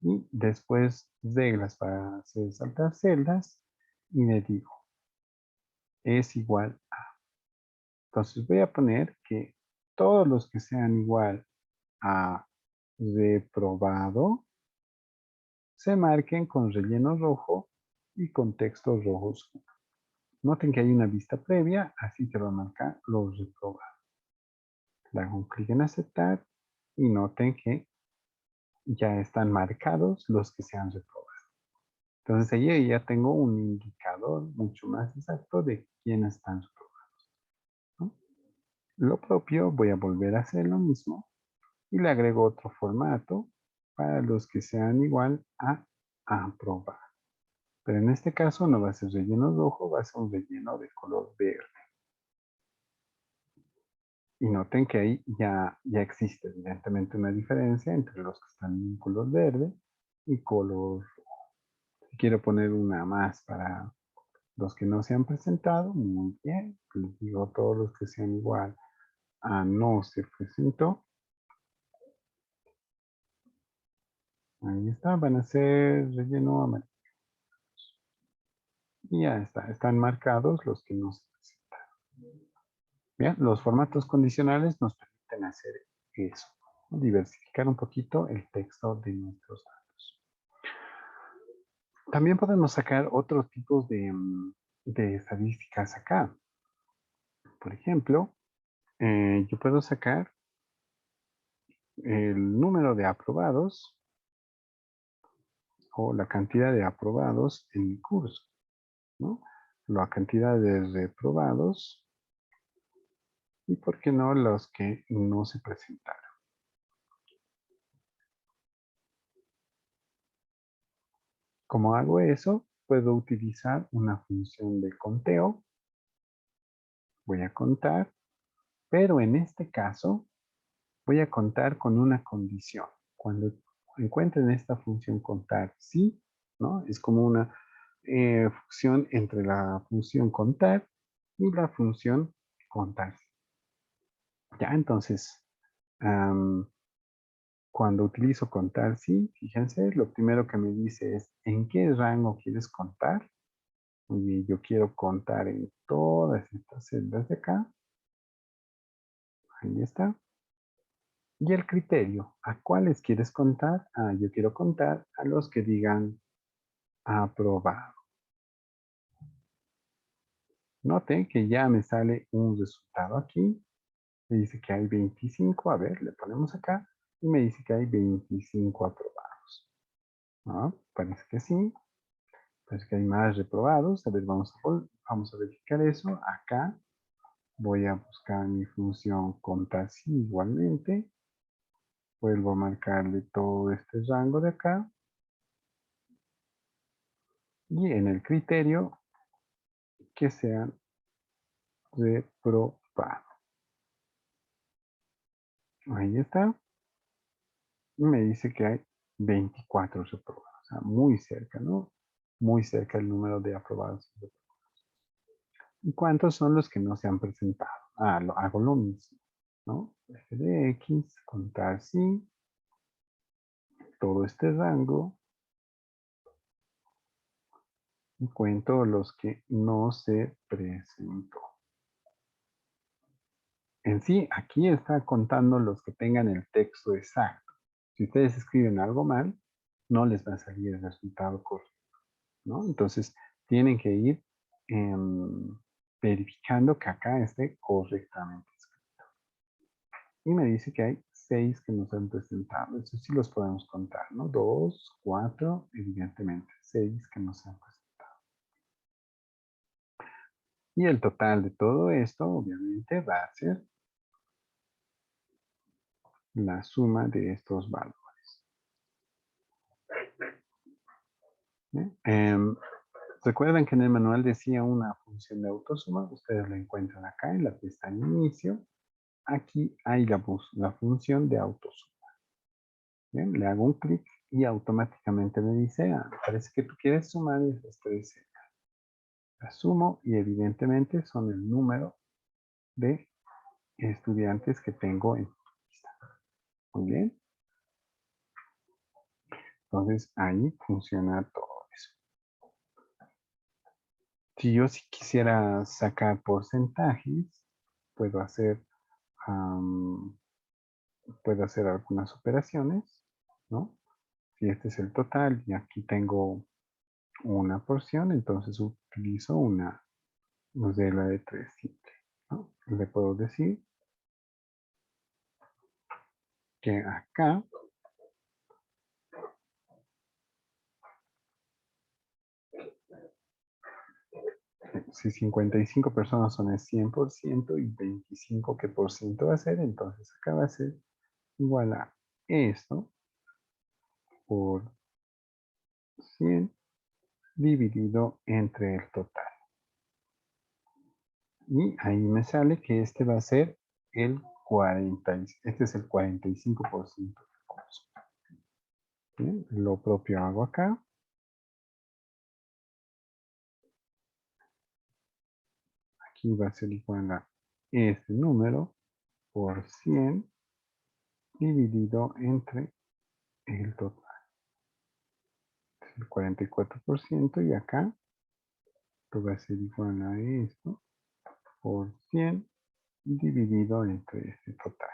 Speaker 1: y después reglas para hacer saltar celdas y le digo es igual a. Entonces voy a poner que todos los que sean igual a reprobado se marquen con relleno rojo y con texto rojo oscuro. Noten que hay una vista previa, así que va a marcar los reprobados. Le hago un clic en aceptar y noten que ya están marcados los que se han reprobado. Entonces ahí ya tengo un indicador mucho más exacto de quiénes están reprobados, ¿no? Lo propio, voy a volver a hacer lo mismo y le agrego otro formato para los que sean igual a aprobar. Pero en este caso no va a ser relleno rojo, va a ser un relleno de color verde. Y noten que ahí ya existe evidentemente una diferencia entre los que están en color verde y color rojo. Si quiero poner una más para los que no se han presentado, muy bien. Les digo a todos los que sean igual a no se presentó. Ahí está, van a ser relleno amarillo. Y ya está, están marcados los que no se presentaron. Bien, los formatos condicionales nos permiten hacer eso, ¿no? Diversificar un poquito el texto de nuestros datos. También podemos sacar otros tipos de estadísticas acá. Por ejemplo, yo puedo sacar el número de aprobados o la cantidad de aprobados en mi curso, ¿no? La cantidad de reprobados y, ¿por qué no, los que no se presentaron? ¿Cómo hago eso? Puedo utilizar una función de conteo. Voy a contar, pero en este caso voy a contar con una condición. Cuando encuentren esta función contar sí, ¿no? Es como una función entre la función contar y la función contar. Ya, entonces, am, cuando utilizo contar sí, fíjense, lo primero que me dice es, ¿en qué rango quieres contar? Y yo quiero contar en todas estas celdas de acá. Ahí está. Y el criterio, ¿a cuáles quieres contar? Ah, yo quiero contar a los que digan aprobado. Noten que ya me sale un resultado aquí. Me dice que hay 25. A ver, le ponemos acá. Y me dice que hay 25 aprobados. ¿No? Parece que sí. Parece que hay más reprobados. A ver, vamos a verificar eso. Acá voy a buscar mi función contar sí igualmente. Vuelvo a marcarle todo este rango de acá. Y en el criterio que sean reprobados. Ahí está. Y me dice que hay 24 reprobados. O sea, muy cerca, ¿no? Muy cerca el número de aprobados. ¿Y cuántos son los que no se han presentado? Ah, hago lo mismo, ¿no? F de X, contar sí, todo este rango, y cuento los que no se presentó. En sí, aquí está contando los que tengan el texto exacto. Si ustedes escriben algo mal, no les va a salir el resultado correcto, ¿no? Entonces, tienen que ir verificando que acá esté correctamente escrito. Y me dice que hay 6 que nos han presentado. Eso sí los podemos contar, ¿no? 2, 4, evidentemente. 6 que nos han presentado. Y el total de todo esto, obviamente, va a ser la suma de estos valores. Recuerden que en el manual decía una función de autosuma. Ustedes la encuentran acá en la pestaña inicio. Aquí hay la función de autosuma. Bien, le hago un clic y automáticamente me dice, parece que tú quieres sumar esas 3 celdas. La sumo y evidentemente son el número de estudiantes que tengo en mi lista. Muy bien. Entonces ahí funciona todo eso. Si yo sí quisiera sacar porcentajes, puedo hacer, puedo hacer algunas operaciones, ¿no? Si este es el total y aquí tengo una porción, entonces utilizo una regla de 3 simple, ¿no? Le puedo decir que acá si 55 personas son el 100% y 25 qué por ciento va a ser, entonces acá va a ser igual a esto por 100 dividido entre el total. Y ahí me sale que este va a ser el 40, este es el 45% del curso. Bien, lo propio hago acá. Aquí va a ser igual a este número por 100 dividido entre el total. El 44% y acá esto va a ser igual a esto por 100 dividido entre este total,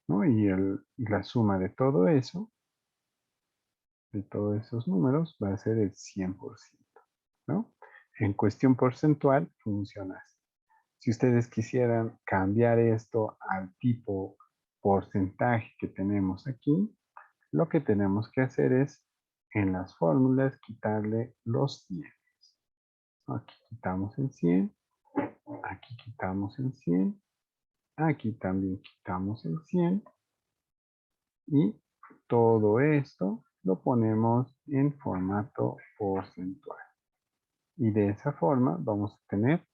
Speaker 1: ¿no? Y la suma de todo eso, de todos esos números, va a ser el 100%, ¿no? En cuestión porcentual funciona así. Si ustedes quisieran cambiar esto al tipo porcentaje que tenemos aquí, lo que tenemos que hacer es en las fórmulas quitarle los 100. Aquí quitamos el 100, aquí quitamos el 100, aquí también quitamos el 100 y todo esto lo ponemos en formato porcentual. Y de esa forma vamos a tener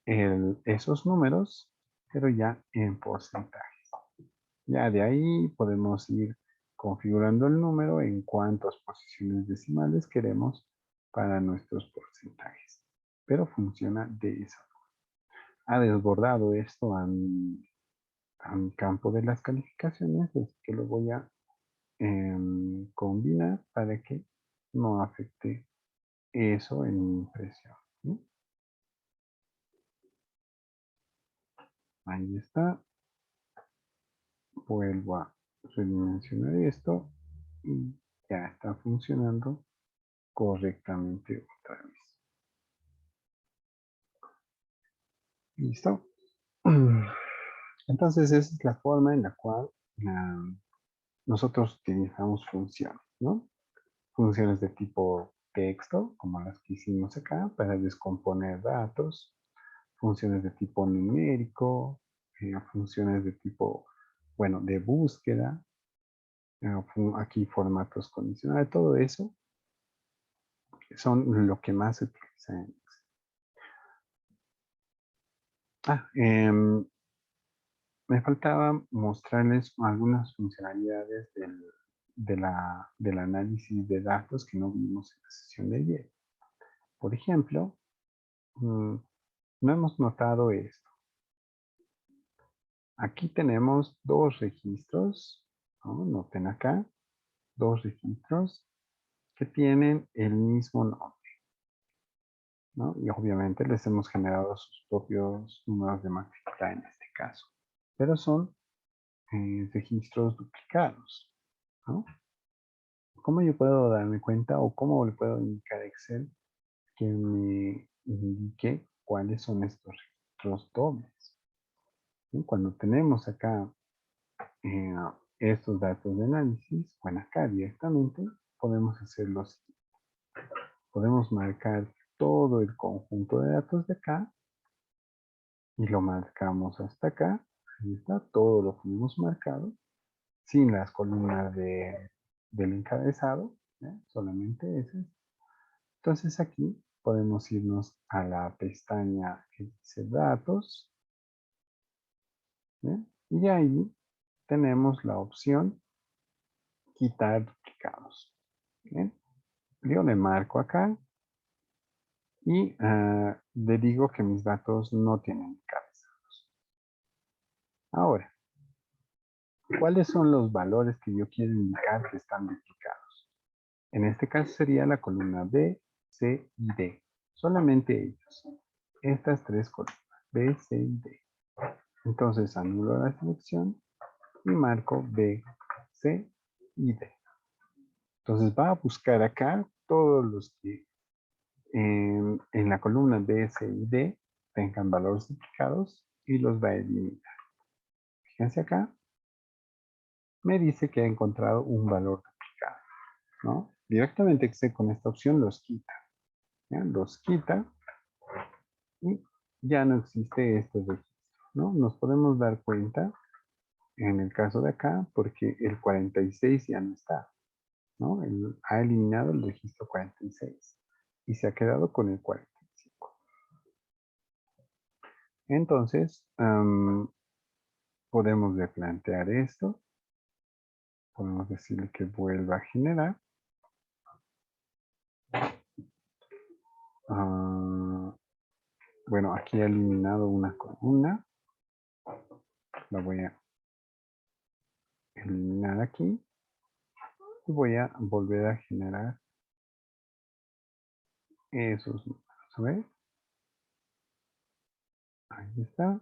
Speaker 1: esos números, pero ya en porcentajes. Ya de ahí podemos ir configurando el número en cuántas posiciones decimales queremos para nuestros porcentajes. Pero funciona de esa forma. Ha desbordado esto a mi campo de las calificaciones, así que lo voy a combinar para que no afecte eso en mi impresión, ¿sí? Ahí está. Vuelvo a redimensionar esto y ya está funcionando correctamente otra vez. ¿Listo? Entonces esa es la forma en la cual nosotros utilizamos funciones, ¿no? Funciones de tipo texto, como las que hicimos acá, para descomponer datos. Funciones de tipo numérico, funciones de tipo, bueno, de búsqueda, aquí formatos condicionales, todo eso son lo que más se utiliza en Excel. Me faltaba mostrarles algunas funcionalidades del análisis de datos que no vimos en la sesión de ayer. Por ejemplo, no hemos notado esto. Aquí tenemos dos registros, ¿no? Noten acá, dos registros que tienen el mismo nombre, ¿no? Y obviamente les hemos generado sus propios números de matrícula en este caso. Pero son registros duplicados, ¿no? ¿Cómo yo puedo darme cuenta o cómo le puedo indicar a Excel que me indique cuáles son estos registros dobles? ¿Sí? Cuando tenemos acá eh, estos datos de análisis, bueno, acá directamente podemos hacer lo siguiente. Podemos marcar todo el conjunto de datos de acá y lo marcamos hasta acá. Ahí está, todo lo que hemos marcado, sin las columnas del encabezado, ¿eh? Solamente esas. Entonces aquí podemos irnos a la pestaña que dice datos, ¿eh? Y ahí tenemos la opción quitar duplicados. ¿Eh? Yo le marco acá y le digo que mis datos no tienen encabezados. Ahora, ¿cuáles son los valores que yo quiero indicar que están duplicados? En este caso sería la columna B, C y D. Solamente ellos. Estas tres columnas, B, C y D. Entonces anulo la selección y marco B, C y D. Entonces va a buscar acá todos los que en la columna B, C y D tengan valores duplicados y los va a eliminar. Fíjense acá, me dice que ha encontrado un valor duplicado, ¿no? Directamente Excel con esta opción los quita, ¿ya? Los quita y ya no existe este registro, ¿no? Nos podemos dar cuenta en el caso de acá porque el 46 ya no está, ¿no? Ha eliminado el registro 46 y se ha quedado con el 45. Entonces, podemos replantear esto. Podemos decirle que vuelva a generar. Bueno, aquí he eliminado una columna. La voy a eliminar aquí. Y voy a volver a generar esos números. ¿Ves? Ahí está.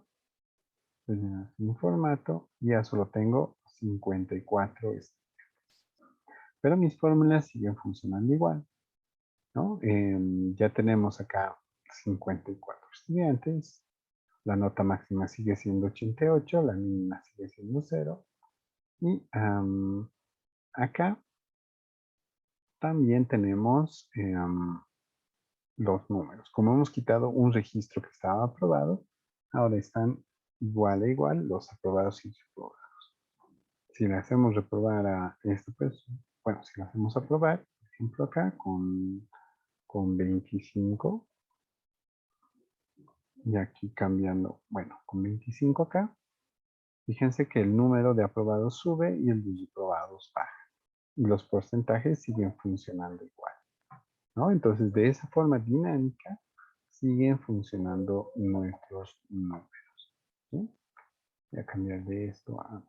Speaker 1: Mi formato. Ya solo tengo 54 estudiantes. Pero mis fórmulas siguen funcionando igual, ¿no? Ya tenemos acá 54 estudiantes. La nota máxima sigue siendo 88, la mínima sigue siendo 0. Y acá también tenemos los números. Como hemos quitado un registro que estaba aprobado, ahora están igual a igual los aprobados y reprobados. Si le hacemos reprobar a esto, pues, bueno, si lo hacemos aprobar, por ejemplo acá con 25, y aquí cambiando, bueno, con 25 acá, fíjense que el número de aprobados sube y el de reprobados baja. los porcentajes siguen funcionando igual, ¿no? Entonces, de esa forma dinámica, siguen funcionando nuestros números, ¿sí? Voy a cambiar de esto a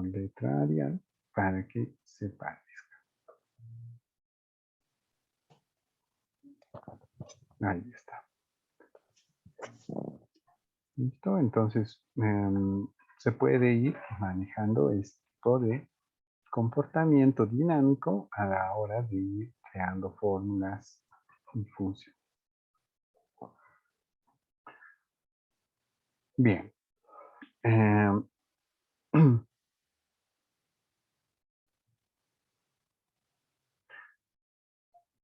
Speaker 1: letra Arial para que se parezca. Ahí está. ¿Listo? Entonces, se puede ir manejando este tipo de comportamiento dinámico a la hora de ir creando fórmulas y funciones. Bien. Em,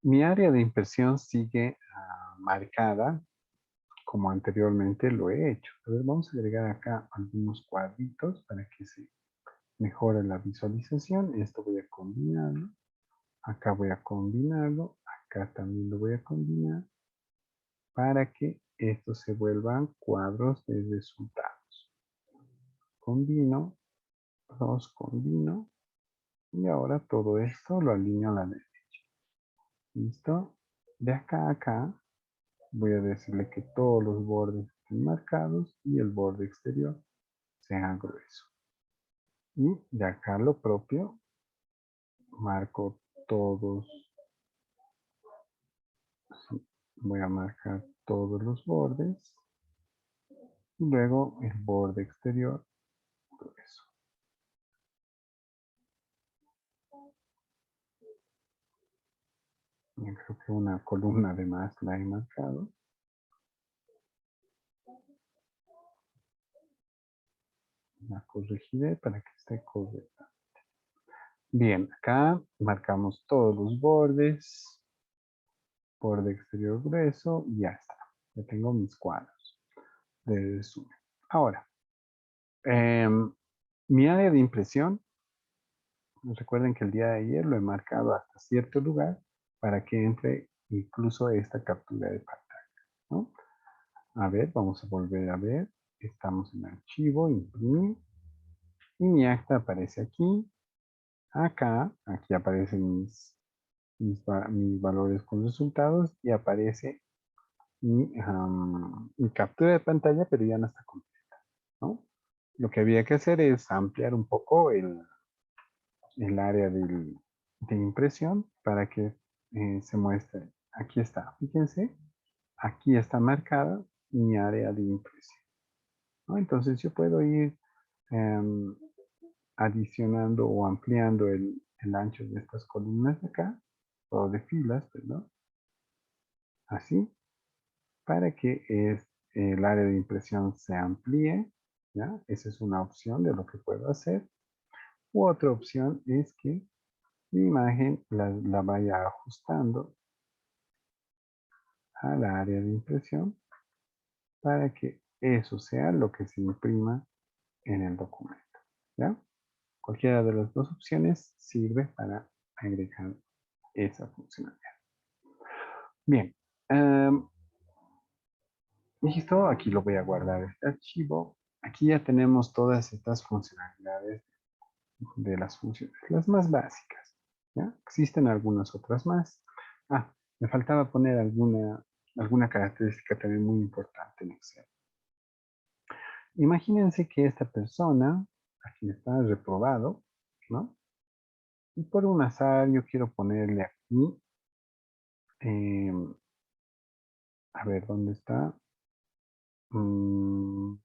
Speaker 1: mi área de impresión sigue marcada como anteriormente lo he hecho. Entonces vamos a agregar acá algunos cuadritos para que se mejore la visualización. Esto voy a combinarlo. Acá voy a combinarlo. Acá también lo voy a combinar para que estos se vuelvan cuadros de resultados. Combino, los combino y ahora todo esto lo alineo a la derecha. ¿Listo? De acá a acá voy a decirle que todos los bordes estén marcados y el borde exterior sea grueso. Y de acá lo propio, marco todos, sí, voy a marcar todos los bordes y luego el borde exterior grueso. Yo creo que una columna de más la he marcado. La corregiré para que esté correcta. Bien, acá marcamos todos los bordes, borde exterior grueso y ya está. Ya tengo mis cuadros de resumen. Ahora, mi área de impresión, recuerden que el día de ayer lo he marcado hasta cierto lugar para que entre incluso esta captura de pantalla, ¿no? A ver, vamos a volver a ver. Estamos en archivo, imprimir. Y mi acta aparece aquí. Acá, aquí aparecen mis valores con resultados y aparece mi captura de pantalla, pero ya no está completa, ¿no? Lo que había que hacer es ampliar un poco el área de impresión para que se muestre. Aquí está, fíjense, aquí está marcada mi área de impresión, ¿no? Entonces yo puedo ir em, adicionando o ampliando el ancho de estas columnas de acá, o de filas, perdón, así, para que el área de impresión se amplíe, ¿ya? Esa es una opción de lo que puedo hacer. U otra opción es que mi imagen la vaya ajustando a la área de impresión para que eso sea lo que se imprima en el documento, ¿ya? Cualquiera de las dos opciones sirve para agregar esa funcionalidad. Bien, listo, aquí lo voy a guardar este archivo. Aquí ya tenemos todas estas funcionalidades de las funciones, las más básicas, ¿ya? Existen algunas otras más. Ah, me faltaba poner alguna característica también muy importante en Excel. Imagínense que esta persona, aquí está reprobado, ¿no? Y por un azar yo quiero ponerle aquí, em, a ver, ¿dónde está? Mm,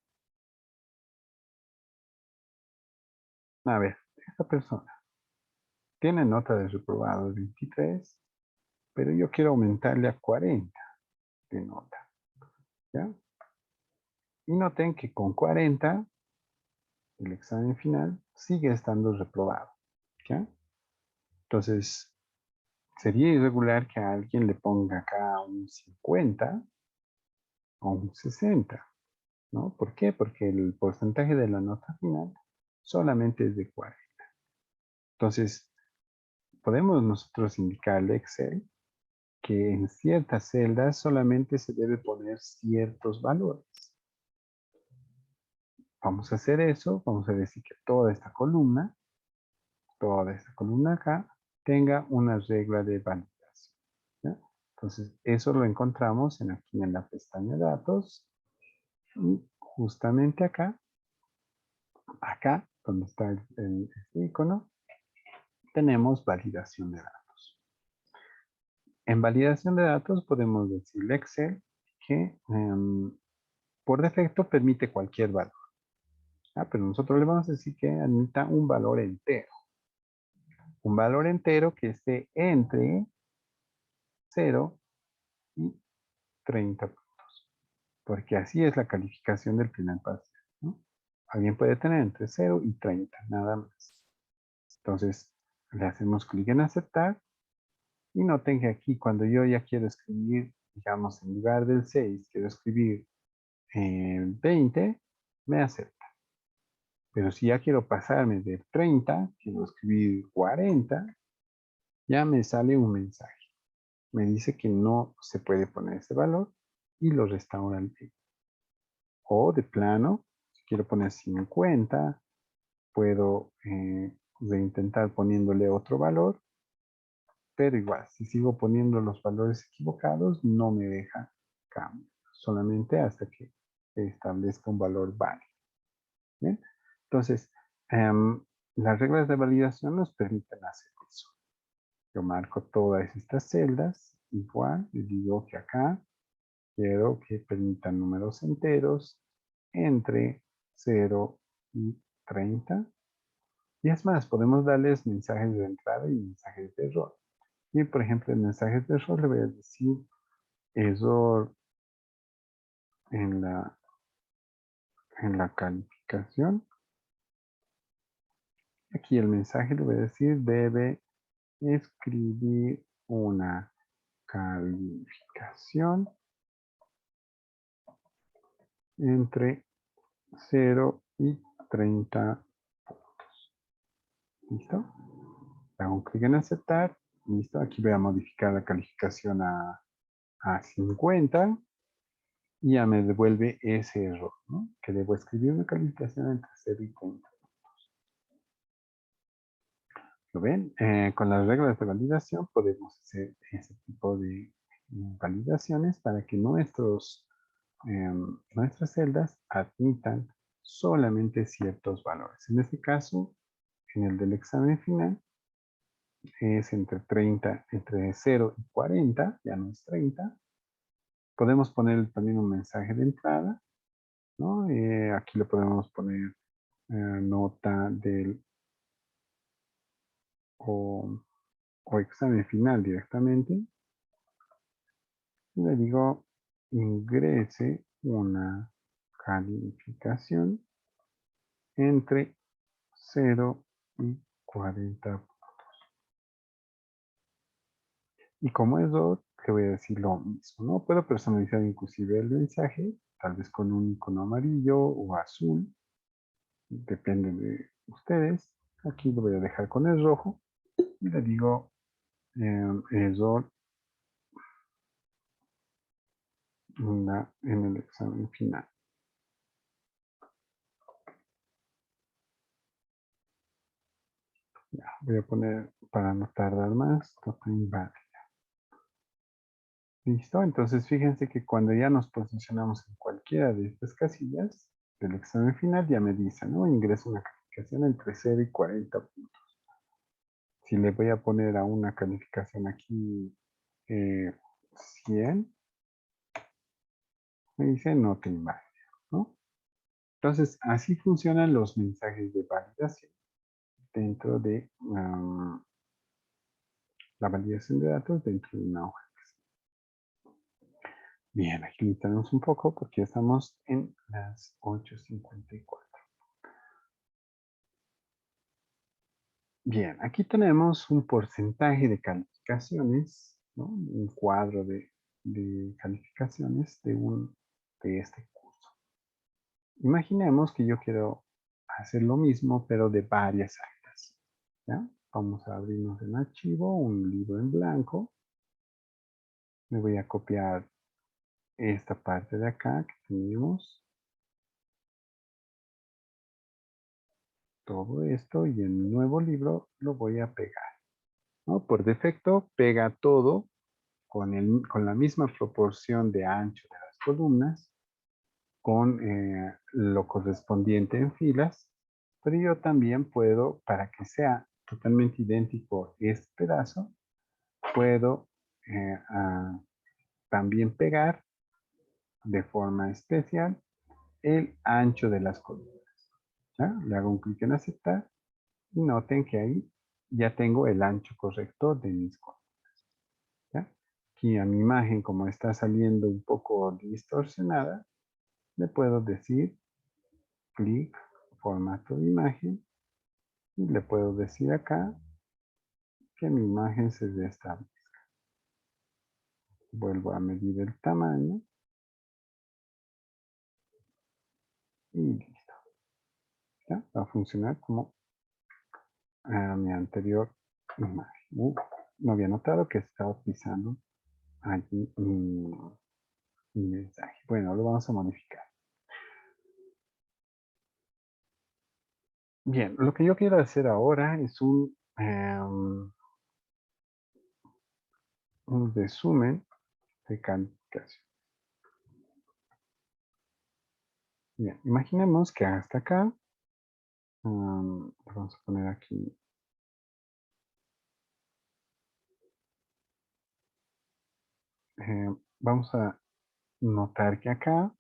Speaker 1: a ver, esta persona tiene nota de reprobado de 23, pero yo quiero aumentarle a 40 de nota, ¿ya? Y noten que con 40 el examen final sigue estando reprobado, ¿ya? Entonces, sería irregular que a alguien le ponga acá un 50 o un 60, ¿no? ¿Por qué? Porque el porcentaje de la nota final solamente es de 40. Entonces, podemos nosotros indicarle a Excel que en ciertas celdas solamente se debe poner ciertos valores. vamos a hacer eso, vamos a decir que toda esta columna acá, tenga una regla de validación. ¿Ya? Entonces, eso lo encontramos aquí en la pestaña datos y justamente acá, donde está este icono, tenemos validación de datos. En validación de datos podemos decirle a Excel que por defecto permite cualquier valor. Pero nosotros le vamos a decir que admita un valor entero. Un valor entero que esté entre 0 y 30 puntos. Porque así es la calificación del primer parcial, ¿no? Alguien puede tener entre 0 y 30, nada más. Entonces, le hacemos clic en aceptar. Y noten que aquí cuando yo ya quiero escribir, digamos, en lugar del 6, quiero escribir 20, me acepta. Pero si ya quiero pasarme del 30, quiero escribir 40, ya me sale un mensaje. Me dice que no se puede poner ese valor y lo restaura al fin. O de plano, si quiero poner 50, puedo reintentar poniéndole otro valor, pero igual, si sigo poniendo los valores equivocados, no me deja cambio, solamente hasta que establezca un valor válido. ¿Bien? Entonces, las reglas de validación nos permiten hacer eso. Yo marco todas estas celdas, igual, y digo que acá quiero que permitan números enteros entre 0 y 30. Y es más, podemos darles mensajes de entrada y mensajes de error. Y por ejemplo, en mensajes de error le voy a decir error en la calificación. Aquí el mensaje le voy a decir debe escribir una calificación entre 0 y 30 puntos. ¿Listo? Hago un clic en aceptar. Listo. Aquí voy a modificar la calificación a 50 y ya me devuelve ese error, ¿no? Que debo escribir una calificación entre 0 y 30. ¿Lo ven? Con las reglas de validación podemos hacer ese tipo de validaciones para que nuestras celdas admitan solamente ciertos valores. En este caso, en el del examen final, es entre 0 y 40, ya no es 30. Podemos poner también un mensaje de entrada, ¿no? Aquí le podemos poner nota del o examen final directamente. Y le digo ingrese una calificación entre 0 y 40. Y como error, le voy a decir lo mismo, ¿no? Puedo personalizar inclusive el mensaje, tal vez con un icono amarillo o azul, depende de ustedes. Aquí lo voy a dejar con el rojo y le digo error en el examen final. Ya, voy a poner, para no tardar más, nota inválida. Listo, entonces fíjense que cuando ya nos posicionamos en cualquiera de estas casillas del examen final, ya me dice, ¿no? Ingreso una calificación entre 0 y 40 puntos. Si le voy a poner a una calificación aquí 100, me dice nota inválida, ¿no? Entonces, así funcionan los mensajes de validación dentro de la validación de datos dentro de una hoja. Bien, agilizamos un poco porque estamos en las 8:54. Bien, aquí tenemos un porcentaje de calificaciones, ¿no? Un cuadro de calificaciones de este curso. Imaginemos que yo quiero hacer lo mismo, pero de varias áreas. ¿Ya? Vamos a abrirnos en archivo, un libro en blanco. Me voy a copiar esta parte de acá que tenemos. todo esto y en mi nuevo libro lo voy a pegar, ¿no? Por defecto pega todo con la misma proporción de ancho de las columnas, con lo correspondiente en filas, pero yo también puedo, para que sea totalmente idéntico este pedazo, puedo también pegar de forma especial el ancho de las columnas. ¿Ya? Le hago un clic en aceptar y noten que ahí ya tengo el ancho correcto de mis columnas. ¿Ya? Aquí a mi imagen, como está saliendo un poco distorsionada, le puedo decir clic, formato de imagen, y le puedo decir acá que mi imagen se restablezca. Vuelvo a medir el tamaño y listo. ¿Ya? Va a funcionar como mi anterior imagen. No había notado que estaba pisando allí mi mensaje. Bueno, lo vamos a modificar. Bien, lo que yo quiero hacer ahora es un resumen de calificación. Bien, imaginemos que hasta acá, vamos a poner aquí, vamos a notar que acá,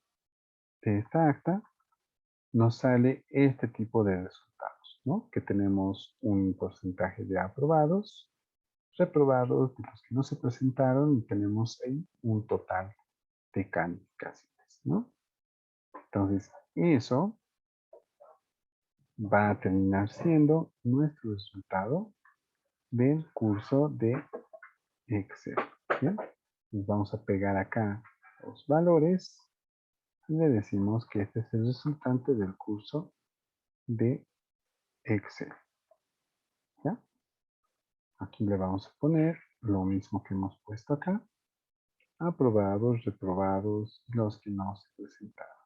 Speaker 1: de esta acta, nos sale este tipo de resultados, ¿no? Que tenemos un porcentaje de aprobados, reprobados, de los que no se presentaron, y tenemos ahí un total de calificaciones, ¿no? Entonces, eso va a terminar siendo nuestro resultado del curso de Excel. ¿Bien? Nos vamos a pegar acá los valores y le decimos que este es el resultante del curso de Excel. ¿Ya? Aquí le vamos a poner lo mismo que hemos puesto acá. Aprobados, reprobados, los que no se presentaron.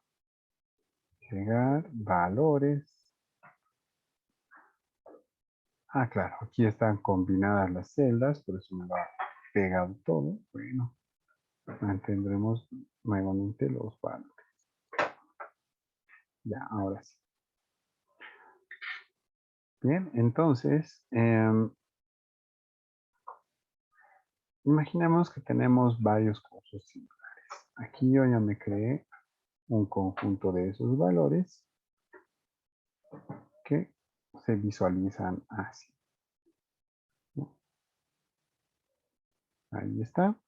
Speaker 1: Llegar, valores. Claro, aquí están combinadas las celdas, por eso me lo ha pegado todo. Bueno, mantendremos nuevamente los valores. Ya, ahora sí. Bien, entonces, imaginemos que tenemos varios cursos similares. Aquí yo ya me creé un conjunto de esos valores que se visualizan así, ¿no? Ahí está.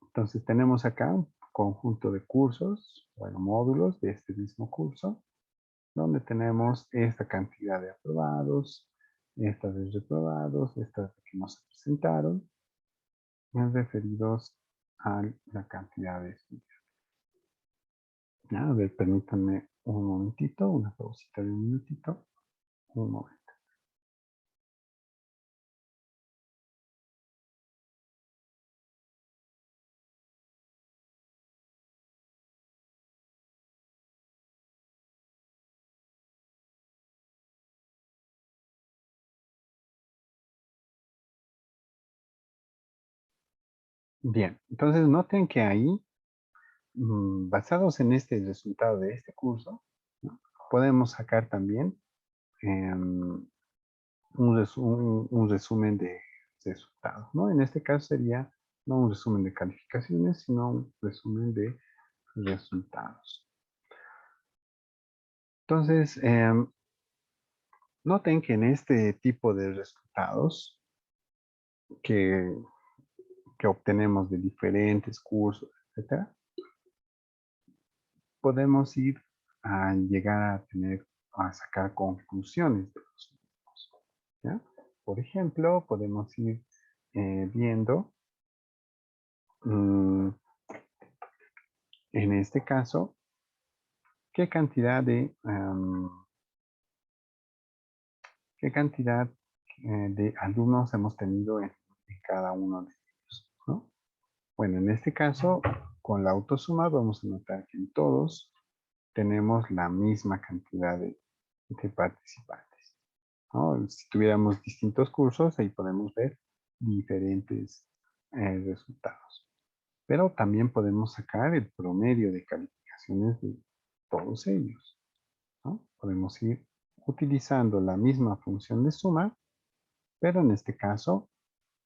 Speaker 1: Entonces tenemos acá un conjunto de cursos, bueno, módulos de este mismo curso, donde tenemos esta cantidad de aprobados, esta de reprobados, esta de que no se presentaron, referidos a la cantidad de estudiantes. A ver, permítanme un momentito, una pausita de un minutito, un momento. Bien, entonces noten que ahí, basados en este resultado de este curso, ¿no? Podemos sacar también un resumen de resultados, ¿no? En este caso sería no un resumen de calificaciones, sino un resumen de resultados. Entonces, noten que en este tipo de resultados que, que obtenemos de diferentes cursos, etcétera, podemos ir a llegar a sacar conclusiones de los mismos, ¿ya? Por ejemplo, podemos ir viendo, mm, en este caso, qué cantidad de alumnos hemos tenido en cada uno de ellos, ¿no? Bueno, en este caso, con la autosuma vamos a notar que en todos tenemos la misma cantidad de participantes. ¿no? Si tuviéramos distintos cursos, ahí podemos ver diferentes resultados. Pero también podemos sacar el promedio de calificaciones de todos ellos, ¿no? Podemos ir utilizando la misma función de suma, pero en este caso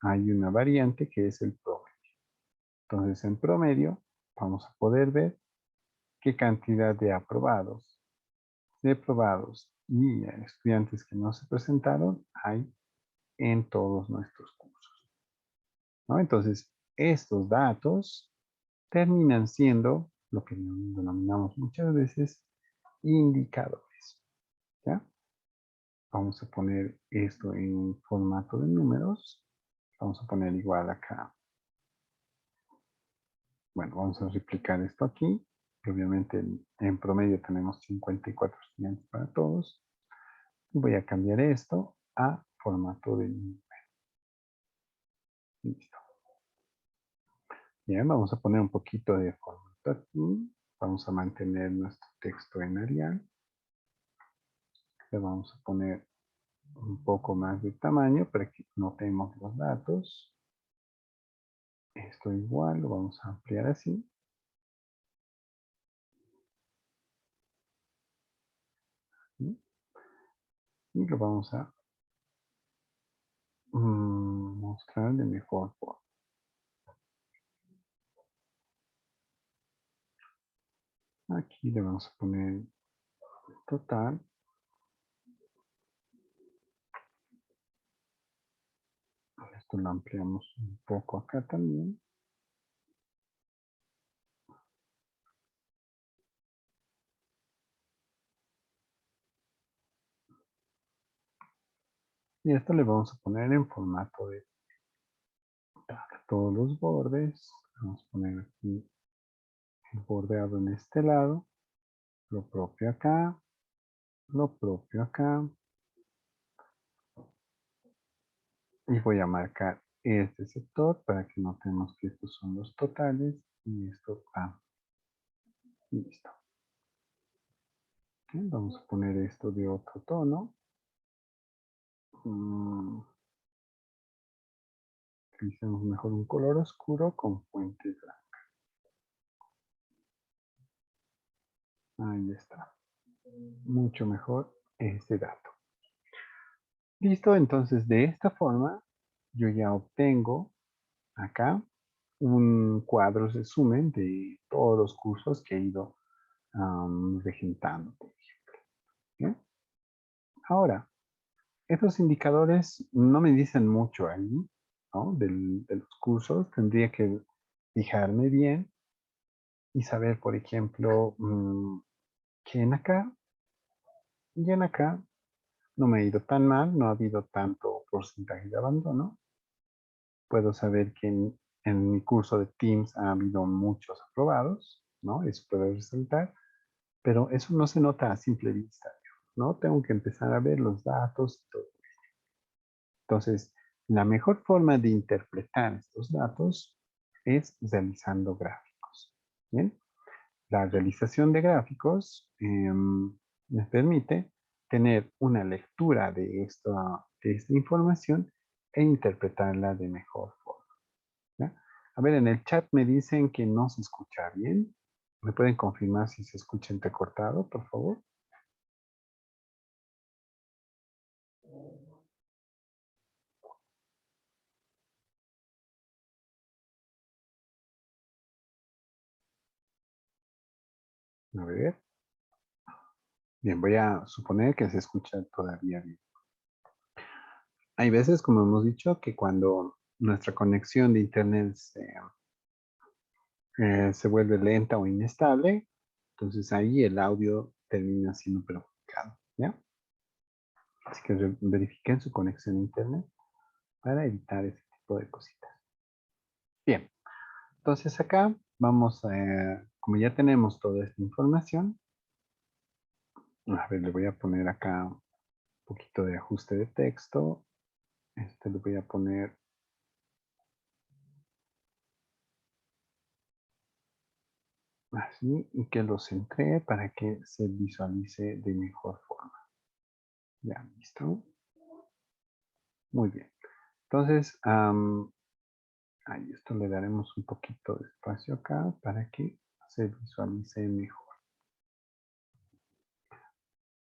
Speaker 1: hay una variante que es el promedio. Entonces, en promedio, vamos a poder ver qué cantidad de aprobados, y estudiantes que no se presentaron hay en todos nuestros cursos, ¿no? Entonces, estos datos terminan siendo lo que denominamos muchas veces indicadores, ¿ya? Vamos a poner esto en formato de números. Vamos a poner igual acá. Bueno, vamos a replicar esto aquí. Obviamente en promedio tenemos 54 estudiantes para todos. Voy a cambiar esto a formato de número. Listo. Bien, vamos a poner un poquito de formato aquí. Vamos a mantener nuestro texto en Arial. Le vamos a poner un poco más de tamaño para que notemos los datos. Esto igual lo vamos a ampliar así. ¿Sí? Y lo vamos a mostrar de mejor forma. Aquí le vamos a poner total. Esto lo ampliamos un poco acá también. Y esto le vamos a poner en formato de todos los bordes. Vamos a poner aquí el bordeado en este lado. Lo propio acá. Lo propio acá. Y voy a marcar este sector para que notemos que estos son los totales y esto va. Listo. Okay, vamos a poner esto de otro tono. Utilicemos mejor un color oscuro con fuente blanca. Ahí está. Mucho mejor este dato. Listo, entonces de esta forma yo ya obtengo acá un cuadro resumen de todos los cursos que he ido regentando, por ejemplo. ¿Bien? Ahora, estos indicadores no me dicen mucho ahí, ¿no? De los cursos. Tendría que fijarme bien y saber, por ejemplo, que en acá no me ha ido tan mal, no ha habido tanto porcentaje de abandono. Puedo saber que en mi curso de Teams ha habido muchos aprobados, ¿no? Eso puede resaltar, pero eso no se nota a simple vista, ¿no? Tengo que empezar a ver los datos y todo. Entonces, la mejor forma de interpretar estos datos es realizando gráficos. ¿Bien? La realización de gráficos me permite tener una lectura de esta información e interpretarla de mejor forma. ¿Ya? A ver, en el chat me dicen que no se escucha bien. ¿Me pueden confirmar si se escucha entrecortado, por favor? A ver. Bien, voy a suponer que se escucha todavía bien. Hay veces, como hemos dicho, que cuando nuestra conexión de internet se vuelve lenta o inestable, entonces ahí el audio termina siendo perjudicado, ¿ya? Así que verifiquen su conexión a internet para evitar ese tipo de cositas. Bien, entonces acá vamos a, como ya tenemos toda esta información, a ver, le voy a poner acá un poquito de ajuste de texto. Le voy a poner así y que lo centree para que se visualice de mejor forma. Ya, listo. Muy bien. Entonces, ahí esto le daremos un poquito de espacio acá para que se visualice mejor.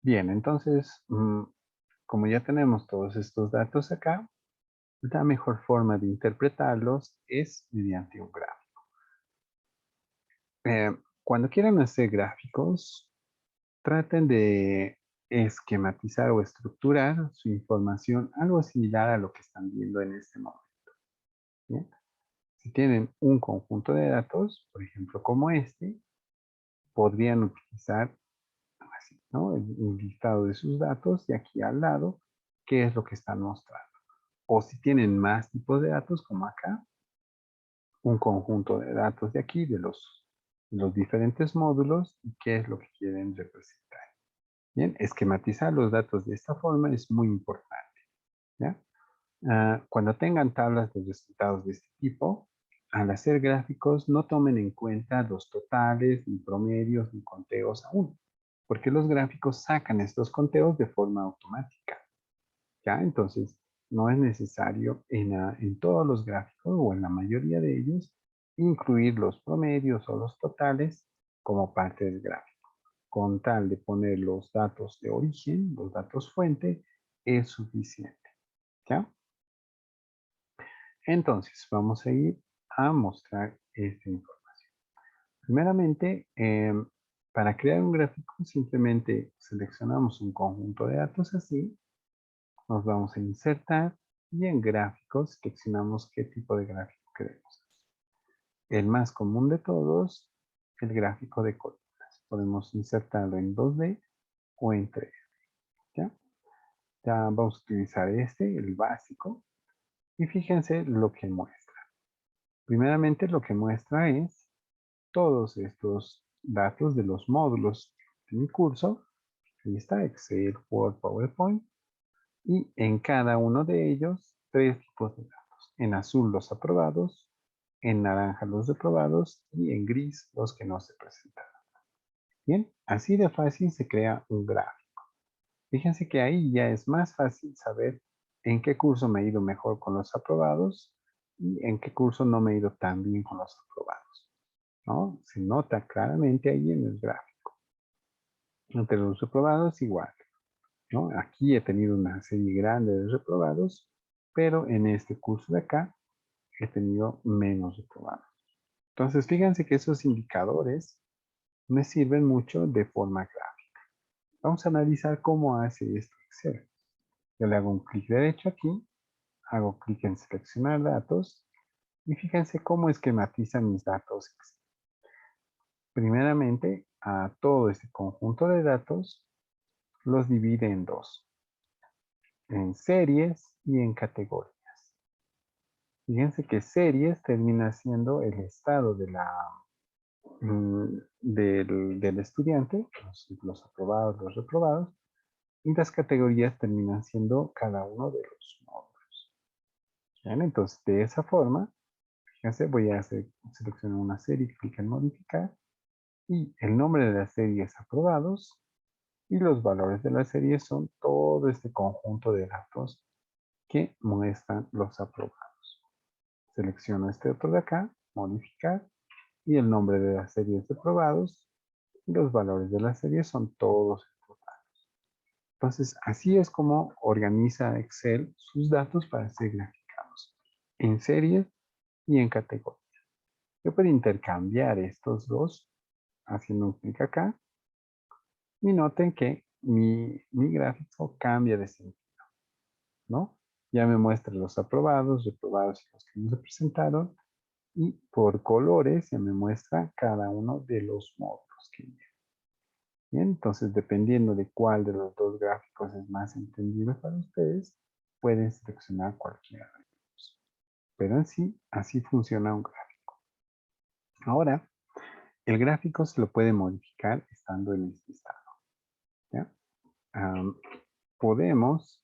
Speaker 1: Bien, entonces, como ya tenemos todos estos datos acá, la mejor forma de interpretarlos es mediante un gráfico. Cuando quieran hacer gráficos, traten de esquematizar o estructurar su información algo similar a lo que están viendo en este momento. ¿Bien? Si tienen un conjunto de datos, por ejemplo como este, podrían utilizar así, ¿no? Un listado de sus datos y aquí al lado, qué es lo que están mostrando. O si tienen más tipos de datos, como acá, un conjunto de datos de aquí, de los diferentes módulos y qué es lo que quieren representar. Bien, esquematizar los datos de esta forma es muy importante. ¿Ya? Cuando tengan tablas de resultados de este tipo, al hacer gráficos no tomen en cuenta los totales, ni promedios, ni conteos aún, porque los gráficos sacan estos conteos de forma automática. ¿Ya? Entonces, no es necesario en todos los gráficos o en la mayoría de ellos incluir los promedios o los totales como parte del gráfico. Con tal de poner los datos de origen, los datos fuente, es suficiente. ¿Ya? Entonces, vamos a ir a mostrar esta información. Primeramente, para crear un gráfico, simplemente seleccionamos un conjunto de datos así, nos vamos a insertar y en gráficos seleccionamos qué tipo de gráfico queremos. El más común de todos, el gráfico de columnas. Podemos insertarlo en 2D o en 3D. ¿Ya? Ya vamos a utilizar este, el básico, y fíjense lo que muestra. Primeramente lo que muestra es todos estos datos de los módulos de mi curso. Ahí está, Excel, Word, PowerPoint. Y en cada uno de ellos, 3 tipos de datos. En azul los aprobados, en naranja los reprobados y en gris los que no se presentaron. Bien, así de fácil se crea un gráfico. Fíjense que ahí ya es más fácil saber en qué curso me he ido mejor con los aprobados y en qué curso no me he ido tan bien con los aprobados, ¿no? Se nota claramente ahí en el gráfico. Entre los reprobados igual, ¿no? Aquí he tenido una serie grande de reprobados, pero en este curso de acá he tenido menos reprobados. Entonces, fíjense que esos indicadores me sirven mucho de forma gráfica. Vamos a analizar cómo hace esto Excel. Yo le hago un clic derecho aquí, hago clic en seleccionar datos y fíjense cómo esquematiza mis datos Excel. Primeramente, a todo este conjunto de datos los divide en dos, en series y en categorías. Fíjense que series termina siendo el estado de del estudiante, los aprobados, los reprobados, y las categorías terminan siendo cada uno de los módulos. ¿Bien? Entonces, de esa forma, fíjense, voy a seleccionar una serie, clic en modificar, y el nombre de la serie es aprobados, y los valores de la serie son todo este conjunto de datos que muestran los aprobados. Selecciono este otro de acá, modificar, y el nombre de la serie es de aprobados, y los valores de la serie son todos estos datos. Entonces, así es como organiza Excel sus datos para ser graficados en series y en categorías. Yo puedo intercambiar estos dos haciendo un clic acá y noten que mi gráfico cambia de sentido, ¿no? Ya me muestra los aprobados, reprobados y los que no se presentaron, y por colores ya me muestra cada uno de los módulos que vienen. Bien, entonces dependiendo de cuál de los dos gráficos es más entendible para ustedes, pueden seleccionar cualquiera de ellos. Pero en sí, así funciona un gráfico. Ahora, el gráfico se lo puede modificar estando en este estado. ¿Ya? Podemos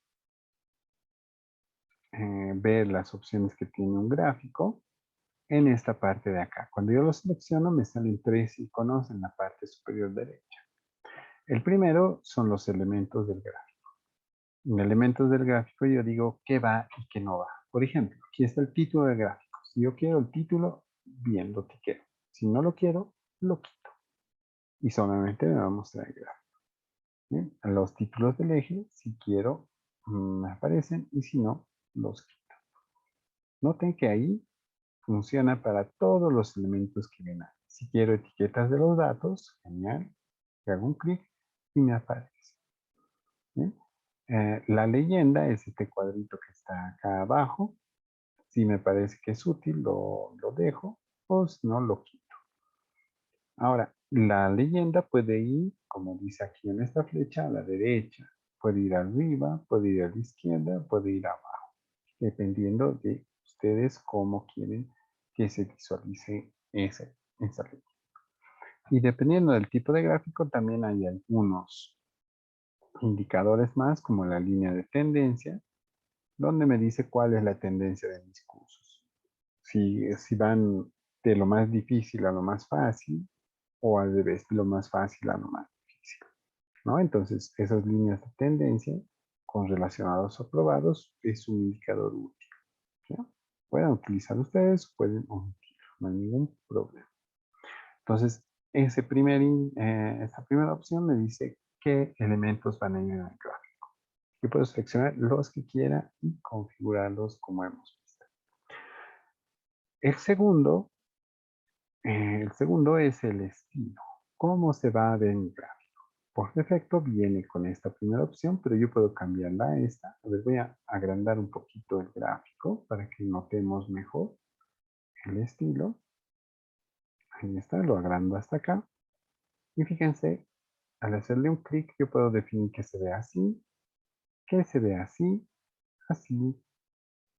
Speaker 1: ver las opciones que tiene un gráfico en esta parte de acá. Cuando yo lo selecciono, me salen 3 iconos en la parte superior derecha. El primero son los elementos del gráfico. En elementos del gráfico yo digo qué va y qué no va. Por ejemplo, aquí está el título del gráfico. Si yo quiero el título, bien, lo tiqueo. Si no lo quiero, lo quito. Y solamente me va a mostrar el gráfico. ¿Bien? Los títulos del eje, si quiero, me aparecen y si no, los quito. Noten que ahí funciona para todos los elementos que ven ahí. Si quiero etiquetas de los datos, genial, le hago un clic y me aparece. ¿Bien? La leyenda es este cuadrito que está acá abajo. Si me parece que es útil, lo dejo, o si no, lo quito. Ahora, la leyenda puede ir, como dice aquí en esta flecha, a la derecha. Puede ir arriba, puede ir a la izquierda, puede ir abajo. Dependiendo de ustedes cómo quieren que se visualice esa leyenda. Y dependiendo del tipo de gráfico, también hay algunos indicadores más, como la línea de tendencia, donde me dice cuál es la tendencia de mis cursos. Si van de lo más difícil a lo más fácil, o al revés, de lo más fácil a lo más difícil, ¿no? Entonces, esas líneas de tendencia con relacionados a probados es un indicador útil, ¿ya? Pueden utilizar ustedes, pueden omitirlo, no hay ningún problema. Entonces, esta primera opción me dice qué elementos van a ir en el gráfico. Yo puedo seleccionar los que quiera y configurarlos como hemos visto. El segundo es el estilo. ¿Cómo se va a ver mi gráfico? Por defecto viene con esta primera opción, pero yo puedo cambiarla a esta. A ver, voy a agrandar un poquito el gráfico para que notemos mejor el estilo. Ahí está, lo agrando hasta acá. Y fíjense, al hacerle un clic yo puedo definir que se vea así, que se vea así, así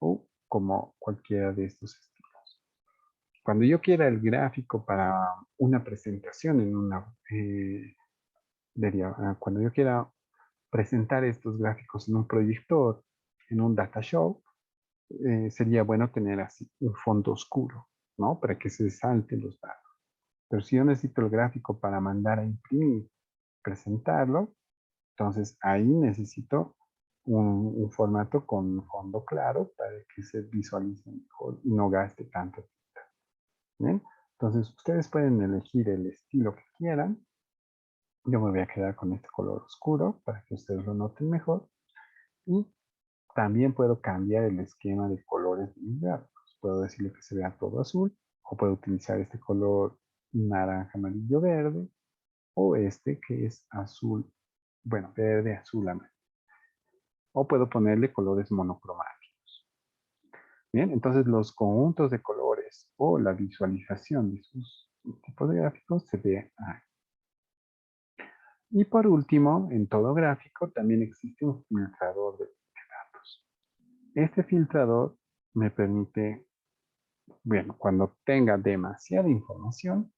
Speaker 1: o como cualquiera de estos estilos. Cuando yo quiera el gráfico para una presentación en cuando yo quiera presentar estos gráficos en un proyector, en un data show, sería bueno tener así un fondo oscuro, ¿no? Para que se salten los datos. Pero si yo necesito el gráfico para mandar a imprimir, presentarlo, entonces ahí necesito un formato con fondo claro para que se visualice mejor y no gaste tanta tinta. ¿Bien? Entonces ustedes pueden elegir el estilo que quieran. Yo me voy a quedar con este color oscuro para que ustedes lo noten mejor. Y también puedo cambiar el esquema de colores de mis gráficos. Puedo decirle que se vea todo azul, o puedo utilizar este color naranja, amarillo, verde, o este que es azul, bueno, verde, azul, amarillo. O puedo ponerle colores monocromáticos. Bien, entonces los conjuntos de colores o la visualización de sus tipos de gráficos se ve ahí. Y por último, en todo gráfico también existe un filtrador de datos. Este filtrador me permite, bueno, cuando tenga demasiada información,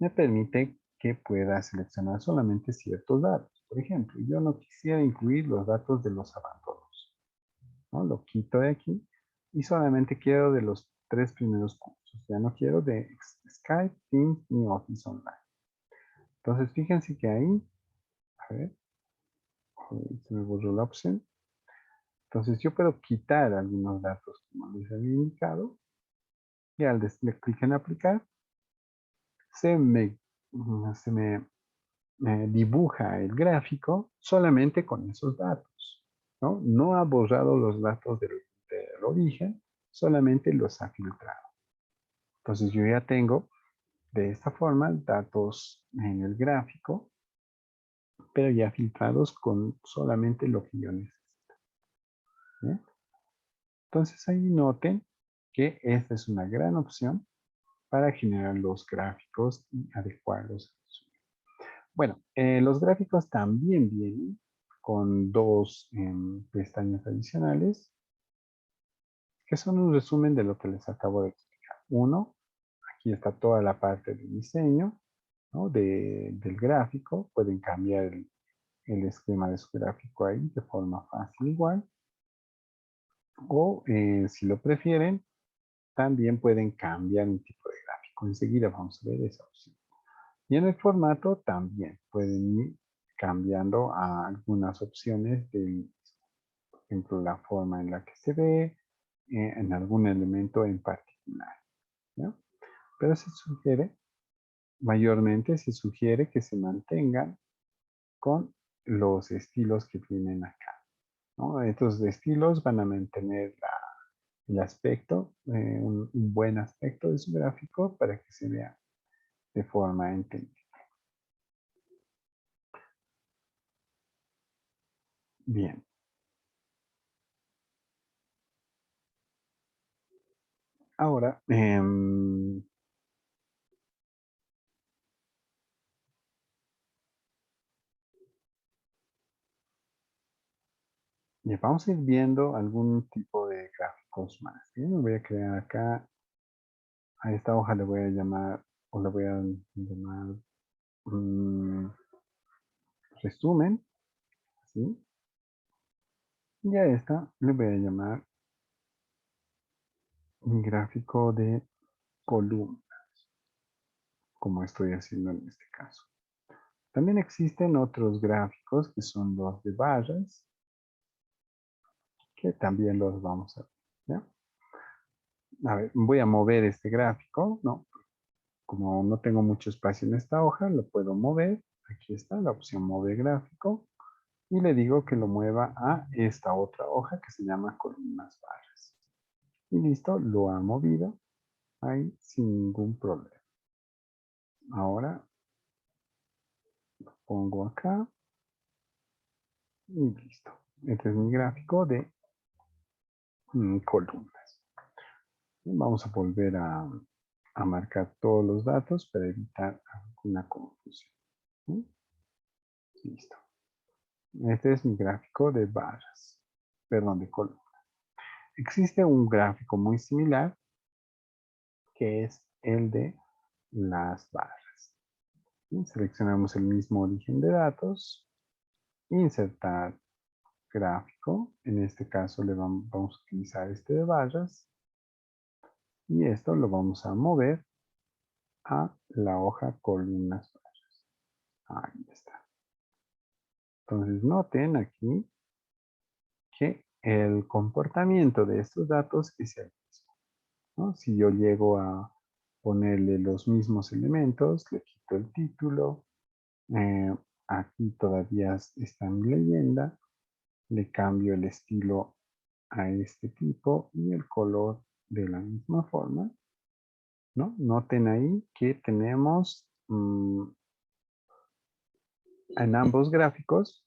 Speaker 1: me permite que pueda seleccionar solamente ciertos datos. Por ejemplo, yo no quisiera incluir los datos de los abandonos, ¿no? Lo quito de aquí y solamente quiero de los 3 primeros cursos. Ya no quiero de Skype, Teams ni Office Online. Entonces, fíjense que ahí, a ver, se me borró la opción. Entonces, yo puedo quitar algunos datos como les había indicado y al darle clic en aplicar, se me dibuja el gráfico solamente con esos datos, ¿no? No ha borrado los datos del origen, solamente los ha filtrado. Entonces yo ya tengo de esta forma datos en el gráfico, pero ya filtrados con solamente lo que yo necesito. ¿Bien? Entonces ahí noten que esta es una gran opción para generar los gráficos y adecuarlos. Bueno, los gráficos también vienen con dos pestañas adicionales, que son un resumen de lo que les acabo de explicar. Uno, aquí está toda la parte de diseño, ¿no? Del gráfico. Pueden cambiar el esquema de su gráfico ahí de forma fácil igual. O si lo prefieren, también pueden cambiar un tipo de gráfico. Enseguida vamos a ver esa opción. Y en el formato también pueden cambiando a algunas opciones del, por ejemplo, la forma en la que se ve, en algún elemento en particular, ¿no? Pero se sugiere, mayormente se sugiere que se mantengan con los estilos que tienen acá, ¿no? Estos estilos van a mantener el aspecto, un buen aspecto de su gráfico para que se vea de forma entendida. Bien. Ahora, ya vamos a ir viendo algún tipo de gráficos más. Bien, me voy a crear acá, a esta hoja le voy a llamar, o le voy a llamar mm, resumen, ¿sí? Y a esta le voy a llamar un gráfico de columna, como estoy haciendo en este caso. También existen otros gráficos que son los de barras, que también los vamos a ver, ¿ya? A ver, voy a mover este gráfico, ¿no? Como no tengo mucho espacio en esta hoja, lo puedo mover. Aquí está la opción mover gráfico. Y le digo que lo mueva a esta otra hoja que se llama columnas barras. Y listo, lo ha movido ahí sin ningún problema. Ahora lo pongo acá y listo. Este es mi gráfico de columnas. Vamos a volver a marcar todos los datos para evitar alguna confusión. ¿Sí? Listo. Este es mi gráfico de barras, perdón, de columnas. Existe un gráfico muy similar que es el de las barras. ¿Sí? Seleccionamos el mismo origen de datos, insertar gráfico, en este caso vamos a utilizar este de barras y esto lo vamos a mover a la hoja columnas barras. Ahí está. Entonces noten aquí que el comportamiento de estos datos es el mismo, ¿no? Si yo llego a ponerle los mismos elementos, le quito el título, eh, aquí todavía está mi leyenda, le cambio el estilo a este tipo y el color de la misma forma, ¿no? Noten ahí que tenemos en ambos gráficos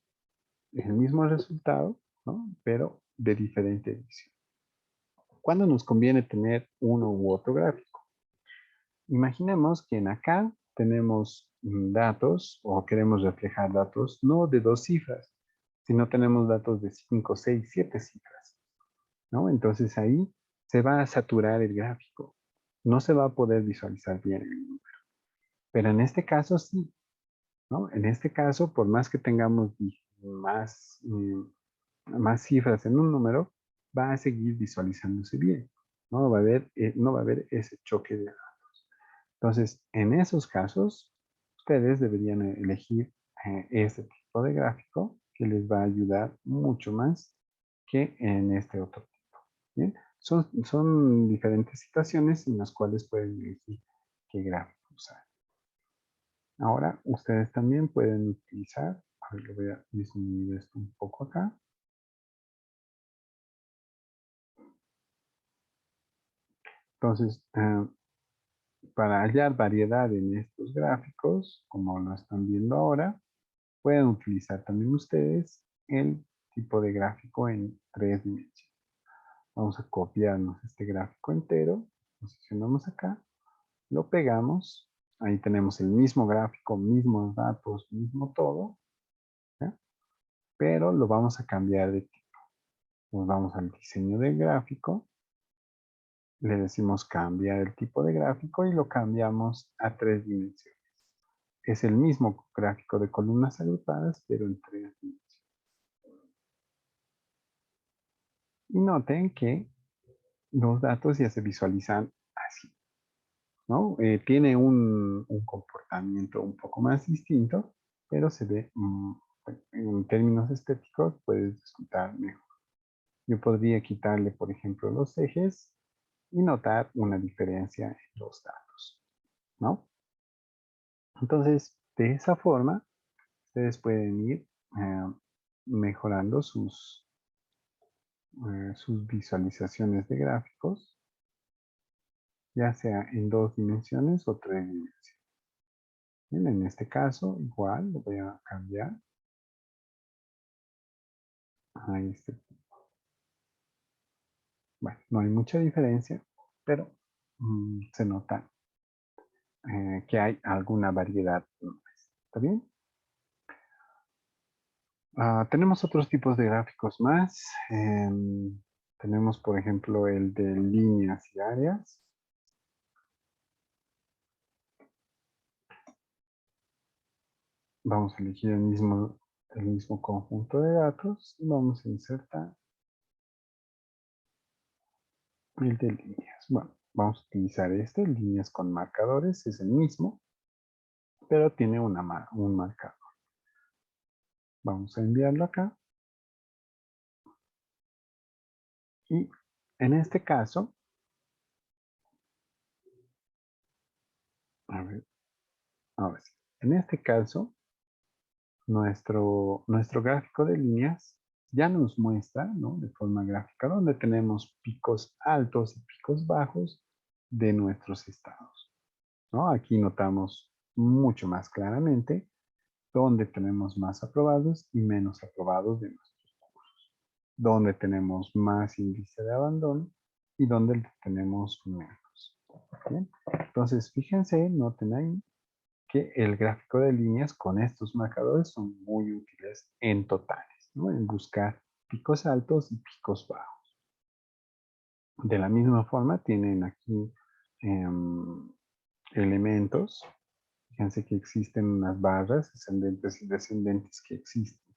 Speaker 1: el mismo resultado, ¿no? Pero de diferente edición. ¿Cuándo nos conviene tener uno u otro gráfico? Imaginemos que en acá tenemos datos o queremos reflejar datos no de 2 cifras, sino tenemos datos de 5, 6, 7 cifras, ¿no? Entonces ahí se va a saturar el gráfico. No se va a poder visualizar bien el número. Pero en este caso sí, ¿no? En este caso, por más que tengamos más, más cifras en un número, va a seguir visualizándose bien. No va a haber ese choque de datos. Entonces, en esos casos, ustedes deberían elegir este tipo de gráfico que les va a ayudar mucho más que en este otro tipo. ¿Bien? Son diferentes situaciones en las cuales pueden elegir qué gráfico usar. Ahora, ustedes también pueden utilizar, a ver, le voy a disminuir esto un poco acá. Entonces, para hallar variedad en estos gráficos, como lo están viendo ahora, pueden utilizar también ustedes el tipo de gráfico en 3 dimensiones. Vamos a copiarnos este gráfico entero, posicionamos acá, lo pegamos, ahí tenemos el mismo gráfico, mismos datos, mismo todo, ¿ya? Pero lo vamos a cambiar de tipo. Nos vamos al diseño del gráfico, le decimos cambiar el tipo de gráfico y lo cambiamos a 3 dimensiones. Es el mismo gráfico de columnas agrupadas, pero en 3 dimensiones. Y noten que los datos ya se visualizan así, ¿no? Tiene un comportamiento un poco más distinto, pero se ve, en términos estéticos, puedes disfrutar mejor. Yo podría quitarle, por ejemplo, los ejes y notar una diferencia en los datos, ¿no? Entonces, de esa forma, ustedes pueden ir mejorando sus visualizaciones de gráficos, ya sea en 2 dimensiones o 3 dimensiones. Bien, en este caso, igual, lo voy a cambiar a este. Bueno, no hay mucha diferencia, pero se nota que hay alguna variedad. ¿Está bien? Tenemos otros tipos de gráficos más. Tenemos, por ejemplo, el de líneas y áreas. Vamos a elegir el mismo conjunto de datos y vamos a insertar el de líneas. Bueno, vamos a utilizar líneas con marcadores, es el mismo, pero tiene un marcador. Vamos a enviarlo acá. Y en este caso, a ver, ahora sí. En este caso, nuestro gráfico de líneas ya nos muestra, ¿no?, de forma gráfica, donde tenemos picos altos y picos bajos de nuestros estados, ¿no? Aquí notamos mucho más claramente donde tenemos más aprobados y menos aprobados de nuestros cursos, donde tenemos más índice de abandono y donde tenemos menos. ¿Bien? Entonces, fíjense, noten ahí que el gráfico de líneas con estos marcadores son muy útiles en totales, ¿no?, en buscar picos altos y picos bajos. De la misma forma, tienen aquí elementos. Fíjense que existen unas barras ascendentes y descendentes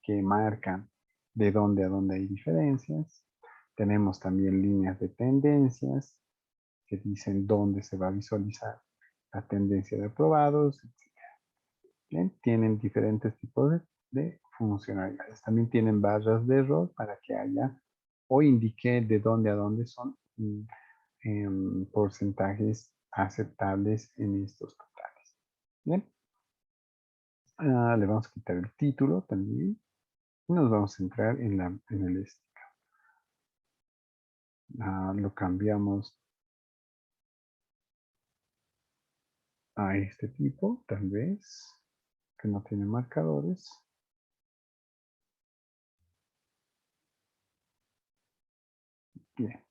Speaker 1: que marcan de dónde a dónde hay diferencias. Tenemos también líneas de tendencias que dicen dónde se va a visualizar la tendencia de aprobados, etc. Bien, tienen diferentes tipos de funcionalidades. También tienen barras de error para que haya o indique de dónde a dónde son porcentajes aceptables en estos totales. Bien. Le vamos a quitar el título también. Y nos vamos a centrar en el este. Lo cambiamos a este tipo, tal vez, que no tiene marcadores. Bien.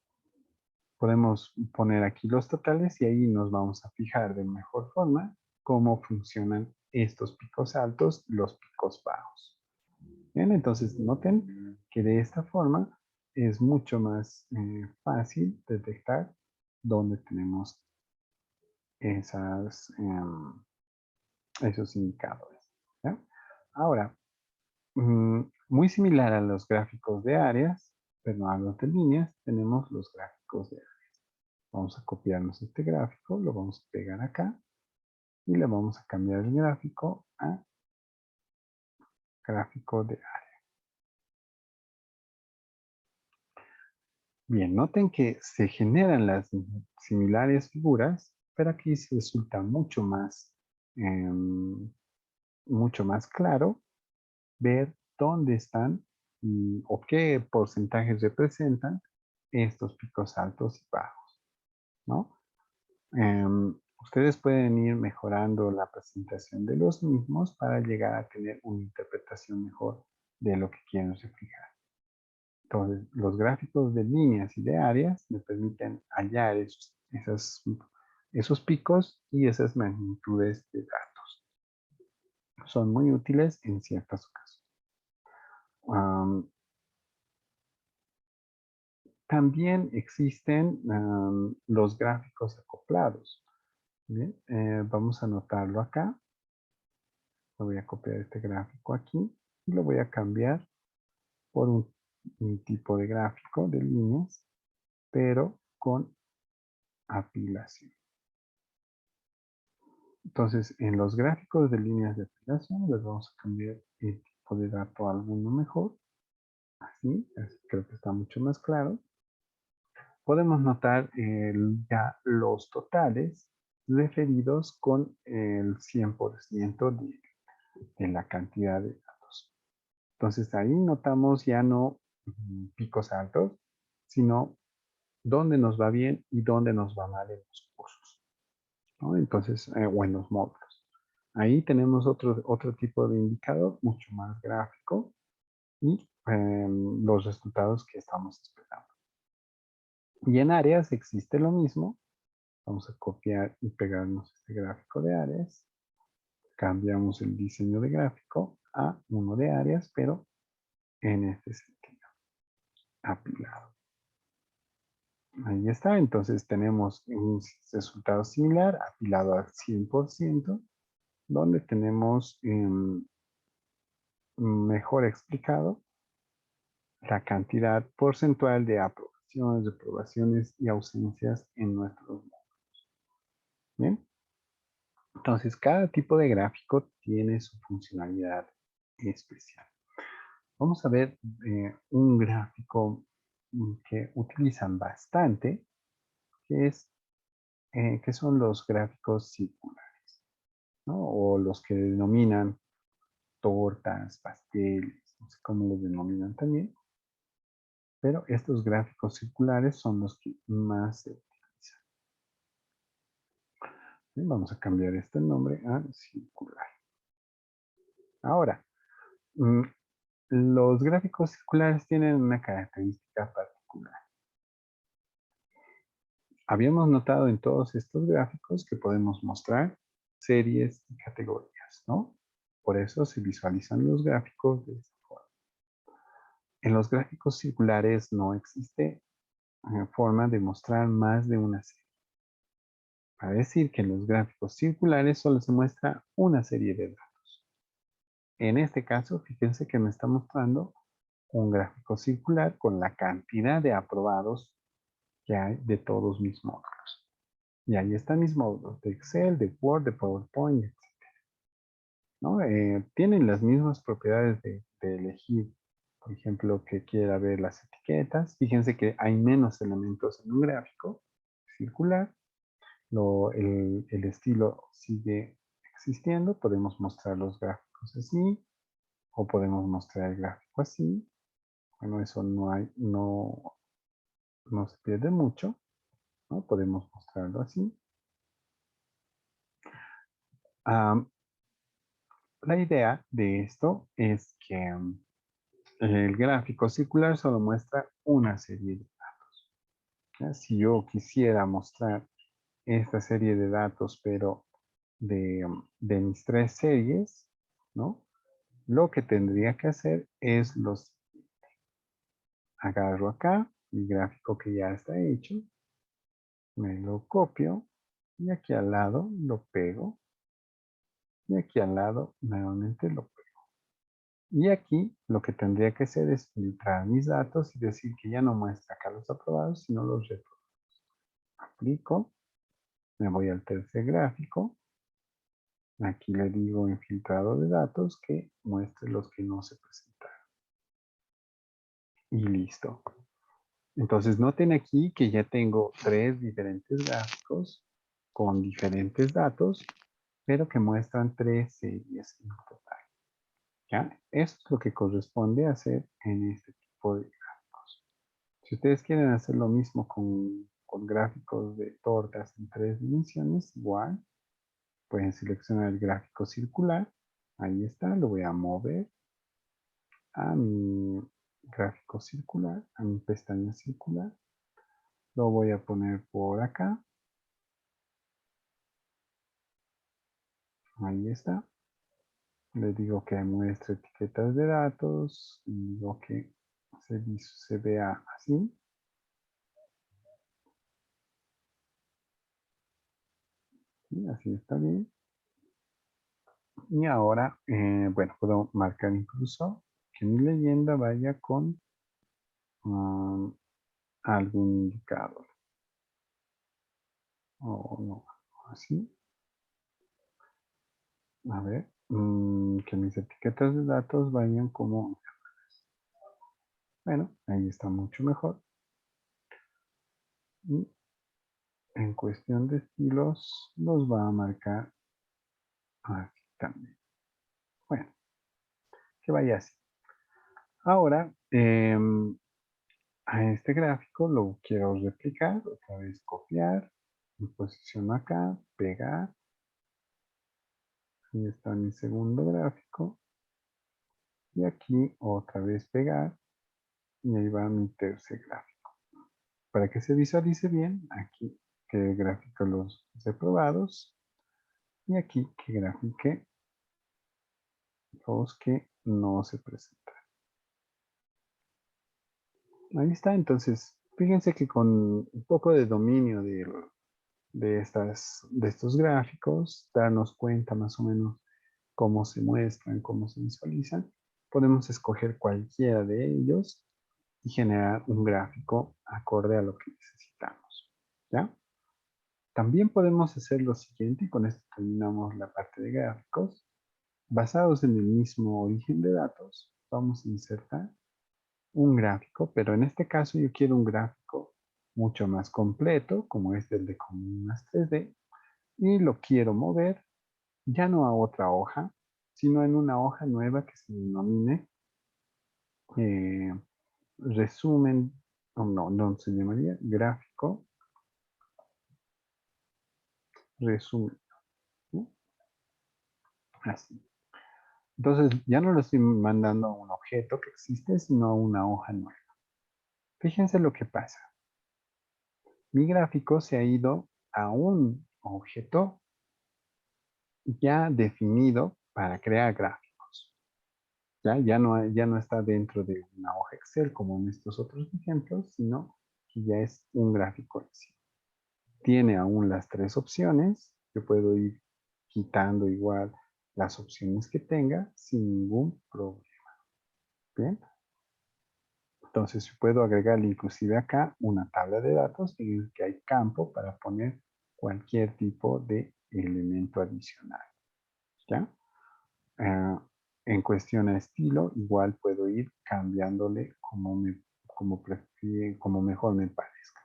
Speaker 1: Podemos poner aquí los totales y ahí nos vamos a fijar de mejor forma cómo funcionan estos picos altos y los picos bajos. Bien, entonces noten que de esta forma es mucho más fácil detectar dónde tenemos esos indicadores, ¿ya? Ahora, muy similar a los gráficos de áreas, pero no a los de líneas, tenemos los gráficos de áreas. Vamos a copiarnos este gráfico, lo vamos a pegar acá y le vamos a cambiar el gráfico a gráfico de área. Bien, noten que se generan las similares figuras, pero aquí se resulta mucho más claro ver dónde están o qué porcentajes representan estos picos altos y bajos, ¿no? Ustedes pueden ir mejorando la presentación de los mismos para llegar a tener una interpretación mejor de lo que quieren reflejar. Entonces, los gráficos de líneas y de áreas me permiten hallar esos picos y esas magnitudes de datos. Son muy útiles en ciertos casos. También existen los gráficos acoplados. Bien, vamos a anotarlo acá. Voy a copiar este gráfico aquí y lo voy a cambiar por un tipo de gráfico de líneas, pero con apilación. Entonces, en los gráficos de líneas de aplicación, les vamos a cambiar el tipo de dato a alguno mejor. Así, creo que está mucho más claro. Podemos notar ya los totales referidos con el 100% de la cantidad de datos. Entonces, ahí notamos ya no picos altos, sino dónde nos va bien y dónde nos va mal en los cursos, ¿no? Entonces, o en los módulos. Ahí tenemos otro tipo de indicador, mucho más gráfico, y los resultados que estamos esperando. Y en áreas existe lo mismo. Vamos a copiar y pegarnos este gráfico de áreas. Cambiamos el diseño de gráfico a uno de áreas, pero en este sentido, apilado. Ahí está, entonces tenemos un resultado similar, apilado al 100%, donde tenemos mejor explicado la cantidad porcentual de aprobaciones, reprobaciones y ausencias en nuestros módulos. Bien, entonces cada tipo de gráfico tiene su funcionalidad especial. Vamos a ver un gráfico que utilizan bastante, que son los gráficos circulares, ¿no? O los que denominan tortas, pasteles, no sé cómo los denominan también. Pero estos gráficos circulares son los que más se utilizan. Y vamos a cambiar este nombre a circular. Ahora, los gráficos circulares tienen una característica particular. Habíamos notado en todos estos gráficos que podemos mostrar series y categorías, ¿no? Por eso se visualizan los gráficos de esta forma. En los gráficos circulares no existe forma de mostrar más de una serie. Para decir que en los gráficos circulares solo se muestra una serie de datos. En este caso, fíjense que me está mostrando un gráfico circular con la cantidad de aprobados que hay de todos mis módulos. Y ahí están mis módulos de Excel, de Word, de PowerPoint, etc. ¿No? Tienen las mismas propiedades de elegir, por ejemplo, que quiera ver las etiquetas. Fíjense que hay menos elementos en un gráfico circular. El estilo sigue existiendo. Podemos mostrar los gráficos así o podemos mostrar el gráfico así. Bueno, eso no se pierde mucho, ¿no? Podemos mostrarlo así. La idea de esto es que el gráfico circular solo muestra una serie de datos. ¿Ya? Si yo quisiera mostrar esta serie de datos, pero de mis tres series, ¿no? Lo que tendría que hacer es lo siguiente. Agarro acá mi gráfico que ya está hecho, me lo copio y aquí al lado lo pego y aquí al lado nuevamente lo pego. Y aquí lo que tendría que hacer es filtrar mis datos y decir que ya no muestra acá los aprobados, sino los reprobados. Aplico, me voy al tercer gráfico. Aquí le digo en filtrado de datos que muestre los que no se presentaron. Y listo. Entonces noten aquí que ya tengo tres diferentes gráficos con diferentes datos, pero que muestran tres series en total. ¿Ya? Esto es lo que corresponde hacer en este tipo de gráficos. Si ustedes quieren hacer lo mismo con gráficos de tortas en tres dimensiones, igual, pueden seleccionar el gráfico circular. Ahí está, lo voy a mover a mi gráfico circular, a mi pestaña circular. Lo voy a poner por acá. Ahí está. Le digo que muestre etiquetas de datos. Y digo que se vea así. ¿Sí? Así está bien. Y ahora, bueno, puedo marcar incluso que mi leyenda vaya con algún indicador. O no, así. A ver, que mis etiquetas de datos vayan como, bueno, ahí está mucho mejor. Y en cuestión de estilos, los va a marcar aquí también. Bueno, que vaya así. Ahora, a este gráfico lo quiero replicar, otra vez copiar, me posiciono acá, pegar, ahí está mi segundo gráfico, y aquí otra vez pegar, y ahí va mi tercer gráfico. Para que se visualice bien, aquí que gráfico los reprobados, y aquí que grafique los que no se presentan. Ahí está, entonces, fíjense que con un poco de dominio de estos gráficos, darnos cuenta más o menos cómo se muestran, cómo se visualizan, podemos escoger cualquiera de ellos y generar un gráfico acorde a lo que necesitamos. ¿Ya? También podemos hacer lo siguiente, y con esto terminamos la parte de gráficos. Basados en el mismo origen de datos, vamos a insertar un gráfico, pero en este caso yo quiero un gráfico mucho más completo, como es el de columnas 3D, y lo quiero mover ya no a otra hoja, sino en una hoja nueva que se denomine eh, resumen, no se llamaría gráfico resumen, ¿no? Así. Entonces ya no lo estoy mandando a un objeto que existe, sino a una hoja nueva. Fíjense lo que pasa. Mi gráfico se ha ido a un objeto ya definido para crear gráficos. Ya no está dentro de una hoja Excel como en estos otros ejemplos, sino que ya es un gráfico en sí. Tiene aún las tres opciones. Yo puedo ir quitando igual las opciones que tenga sin ningún problema. Bien. Entonces yo puedo agregarle inclusive acá una tabla de datos en el que hay campo para poner cualquier tipo de elemento adicional. ¿Ya? Ah, en cuestión a estilo, igual puedo ir cambiándole como mejor me parezca.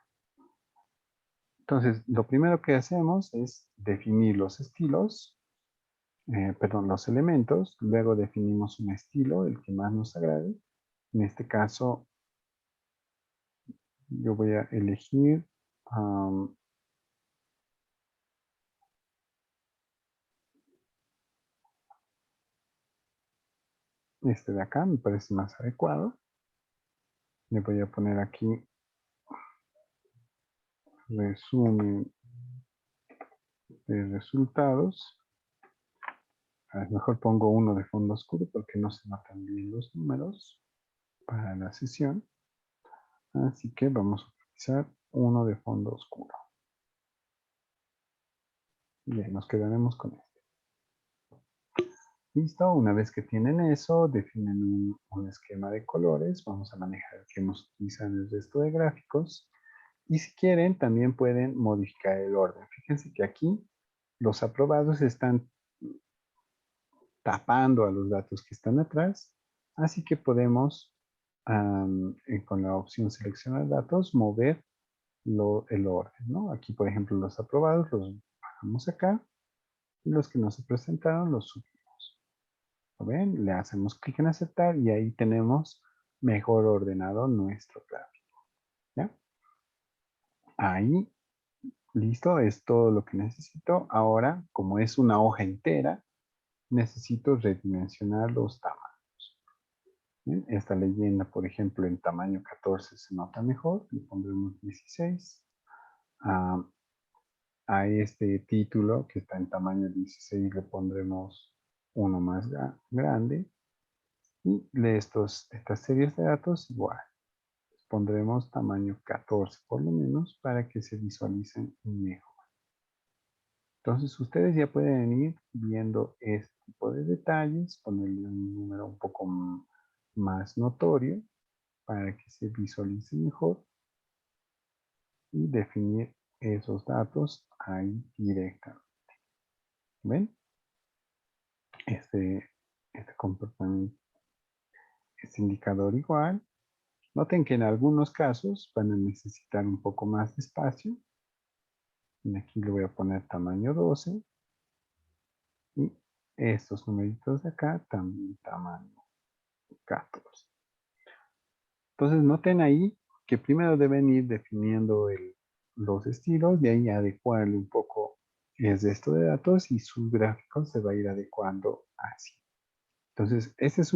Speaker 1: Entonces, lo primero que hacemos es definir los estilos, perdón, los elementos, luego definimos un estilo, el que más nos agrade. En este caso, yo voy a elegir este de acá, me parece más adecuado. Le voy a poner aquí resumen de resultados. A ver, mejor pongo uno de fondo oscuro porque no se notan bien los números para la sesión. Así que vamos a utilizar uno de fondo oscuro. Bien, nos quedaremos con este. Listo, una vez que tienen eso, definen un esquema de colores. Vamos a manejar el que hemos utilizado en el resto de gráficos. Y si quieren, también pueden modificar el orden. Fíjense que aquí los aprobados están tapando a los datos que están atrás. Así que podemos, con la opción seleccionar datos, mover el orden, ¿no? Aquí, por ejemplo, los aprobados los bajamos acá y los que no se presentaron los subimos. ¿Lo ven? Le hacemos clic en aceptar y ahí tenemos mejor ordenado nuestro gráfico. ¿Ya? Ahí, listo, es todo lo que necesito. Ahora, como es una hoja entera, necesito redimensionar los tamaños. ¿Bien? Esta leyenda, por ejemplo, en tamaño 14 se nota mejor, le pondremos 16. Ah, a este título que está en tamaño 16 le pondremos uno más grande y de estas series de datos igual. Les pondremos tamaño 14 por lo menos para que se visualicen mejor. Entonces ustedes ya pueden ir viendo este tipo de detalles, ponerle un número un poco más notorio para que se visualice mejor y definir esos datos ahí directamente. ¿Ven? este, este comportamiento, este indicador igual. Noten que en algunos casos van a necesitar un poco más de espacio. Y aquí le voy a poner tamaño 12. Y estos numeritos de acá también tamaño 14. Entonces noten ahí que primero deben ir definiendo los estilos, de ahí adecuarle un poco es esto de datos y su gráfico se va a ir adecuando así. Entonces, esta es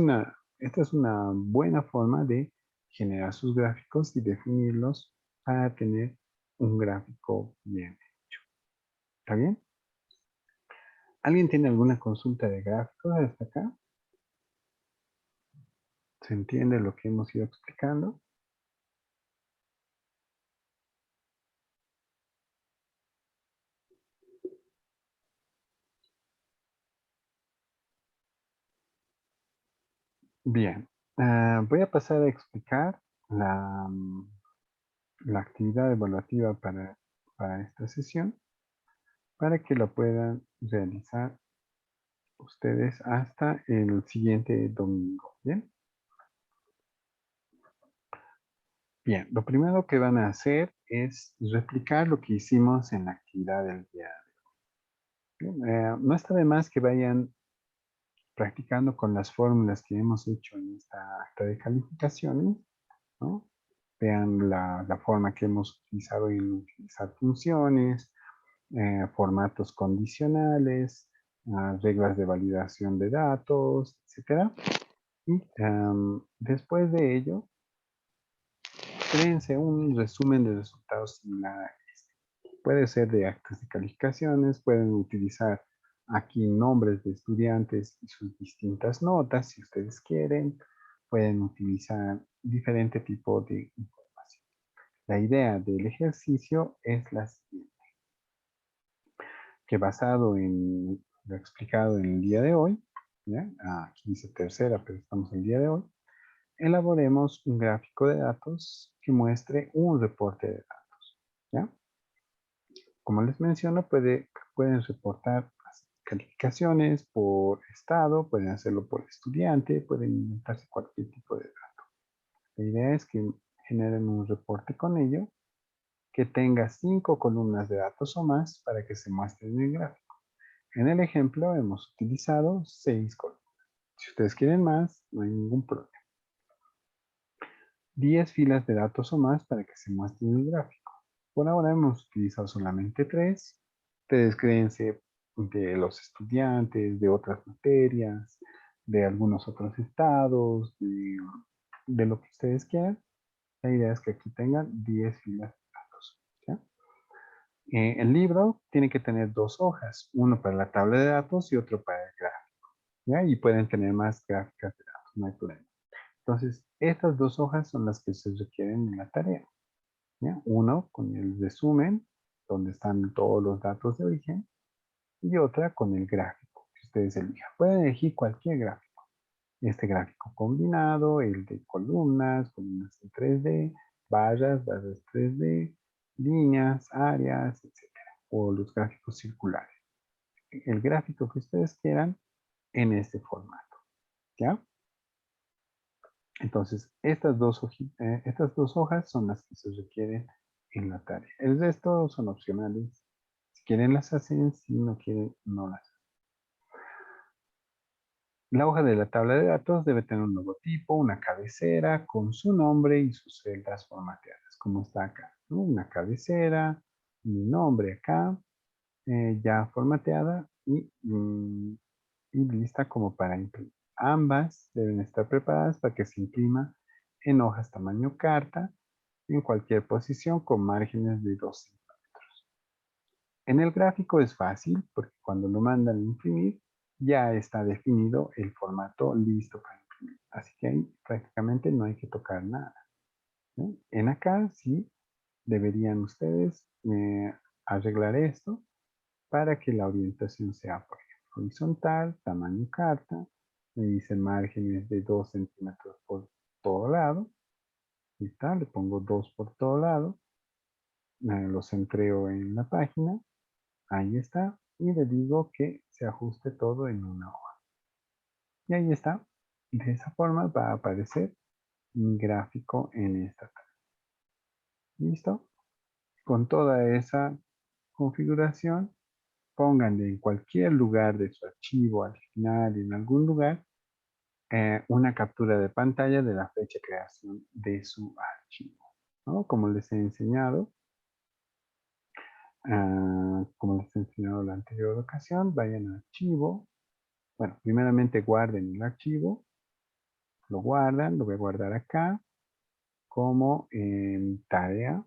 Speaker 1: una buena forma de generar sus gráficos y definirlos para tener un gráfico bien hecho. ¿Está bien? ¿Alguien tiene alguna consulta de gráficos hasta acá? ¿Se entiende lo que hemos ido explicando? Bien. Voy a pasar a explicar la actividad evaluativa para esta sesión para que la puedan realizar ustedes hasta el siguiente domingo. Bien. Bien, lo primero que van a hacer es replicar lo que hicimos en la actividad del día de hoy. Bien, no está de más que vayan practicando con las fórmulas que hemos hecho en esta acta de calificaciones, ¿no? Vean la forma que hemos utilizado en utilizar funciones, formatos condicionales, reglas de validación de datos, etcétera. Y después de ello, créense un resumen de resultados similar a este. Puede ser de actas de calificaciones, pueden utilizar aquí nombres de estudiantes y sus distintas notas, si ustedes quieren. Pueden utilizar diferente tipo de información. La idea del ejercicio es la siguiente, que basado en lo explicado en el día de hoy, ¿ya? Aquí dice tercera, pero estamos en el día de hoy, elaboremos un gráfico de datos que muestre un reporte de datos, ¿ya? Como les menciono, pueden reportar las calificaciones por estado, pueden hacerlo por estudiante, pueden inventarse cualquier tipo de dato. La idea es que generen un reporte con ello que tenga 5 columnas de datos o más para que se muestre en el gráfico. En el ejemplo hemos utilizado 6 columnas. Si ustedes quieren más, no hay ningún problema. 10 filas de datos o más para que se muestre en el gráfico. Por ahora hemos utilizado solamente 3. Ustedes créense de los estudiantes, de otras materias, de algunos otros estados, de lo que ustedes quieran. La idea es que aquí tengan 10 filas de datos. ¿Ya? El libro tiene que tener 2 hojas, uno para la tabla de datos y otro para el gráfico. ¿Ya? Y pueden tener más gráficas de datos, no hay problema. Entonces, estas 2 hojas son las que se requieren en la tarea. ¿Ya? Uno con el resumen, donde están todos los datos de origen, y otra con el gráfico que ustedes elijan. Pueden elegir cualquier gráfico. Este gráfico combinado, el de columnas, columnas en 3D, barras, barras 3D, líneas, áreas, etcétera. O los gráficos circulares. El gráfico que ustedes quieran en este formato. ¿Ya? Entonces, estas dos hojas son las que se requieren en la tarea. El resto son opcionales. Si quieren las hacen, si no quieren, no las hacen. La hoja de la tabla de datos debe tener un logotipo, una cabecera con su nombre y sus celdas formateadas, como está acá, ¿no? Una cabecera, mi nombre acá, ya formateada y lista como para imprimir. Ambas deben estar preparadas para que se imprima en hojas tamaño carta, en cualquier posición con márgenes de 2 centímetros. En el gráfico es fácil porque cuando lo mandan a imprimir ya está definido el formato listo para imprimir. Así que ahí prácticamente no hay que tocar nada, ¿no? En acá sí deberían ustedes arreglar esto para que la orientación sea, por ejemplo, horizontal, tamaño carta, me dice márgenes de 2 centímetros por todo lado, y está, le pongo 2 por todo lado, lo centreo en la página, ahí está, y le digo que se ajuste todo en una hoja. Y ahí está. De esa forma va a aparecer mi gráfico en esta tabla. ¿Listo? Con toda esa configuración, pónganle en cualquier lugar de su archivo, al final, en algún lugar, una captura de pantalla de la fecha de creación de su archivo, ¿no? Como les he enseñado, la anterior ocasión, vayan a archivo. Bueno, primeramente guarden el archivo, lo guardan, lo voy a guardar acá como tarea.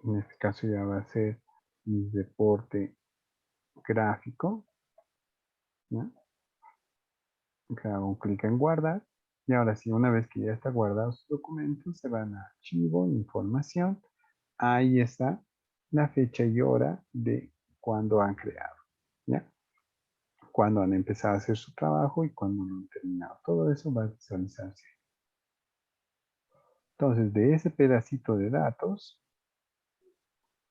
Speaker 1: En este caso ya va a ser mi reporte gráfico, ¿no? Acá hago un clic en guardar. Y ahora sí, una vez que ya está guardado su documento, se van a archivo, información. Ahí está la fecha y hora de cuando han creado, ¿ya? Cuando han empezado a hacer su trabajo y cuando lo han terminado. Todo eso va a visualizarse. Entonces, de ese pedacito de datos,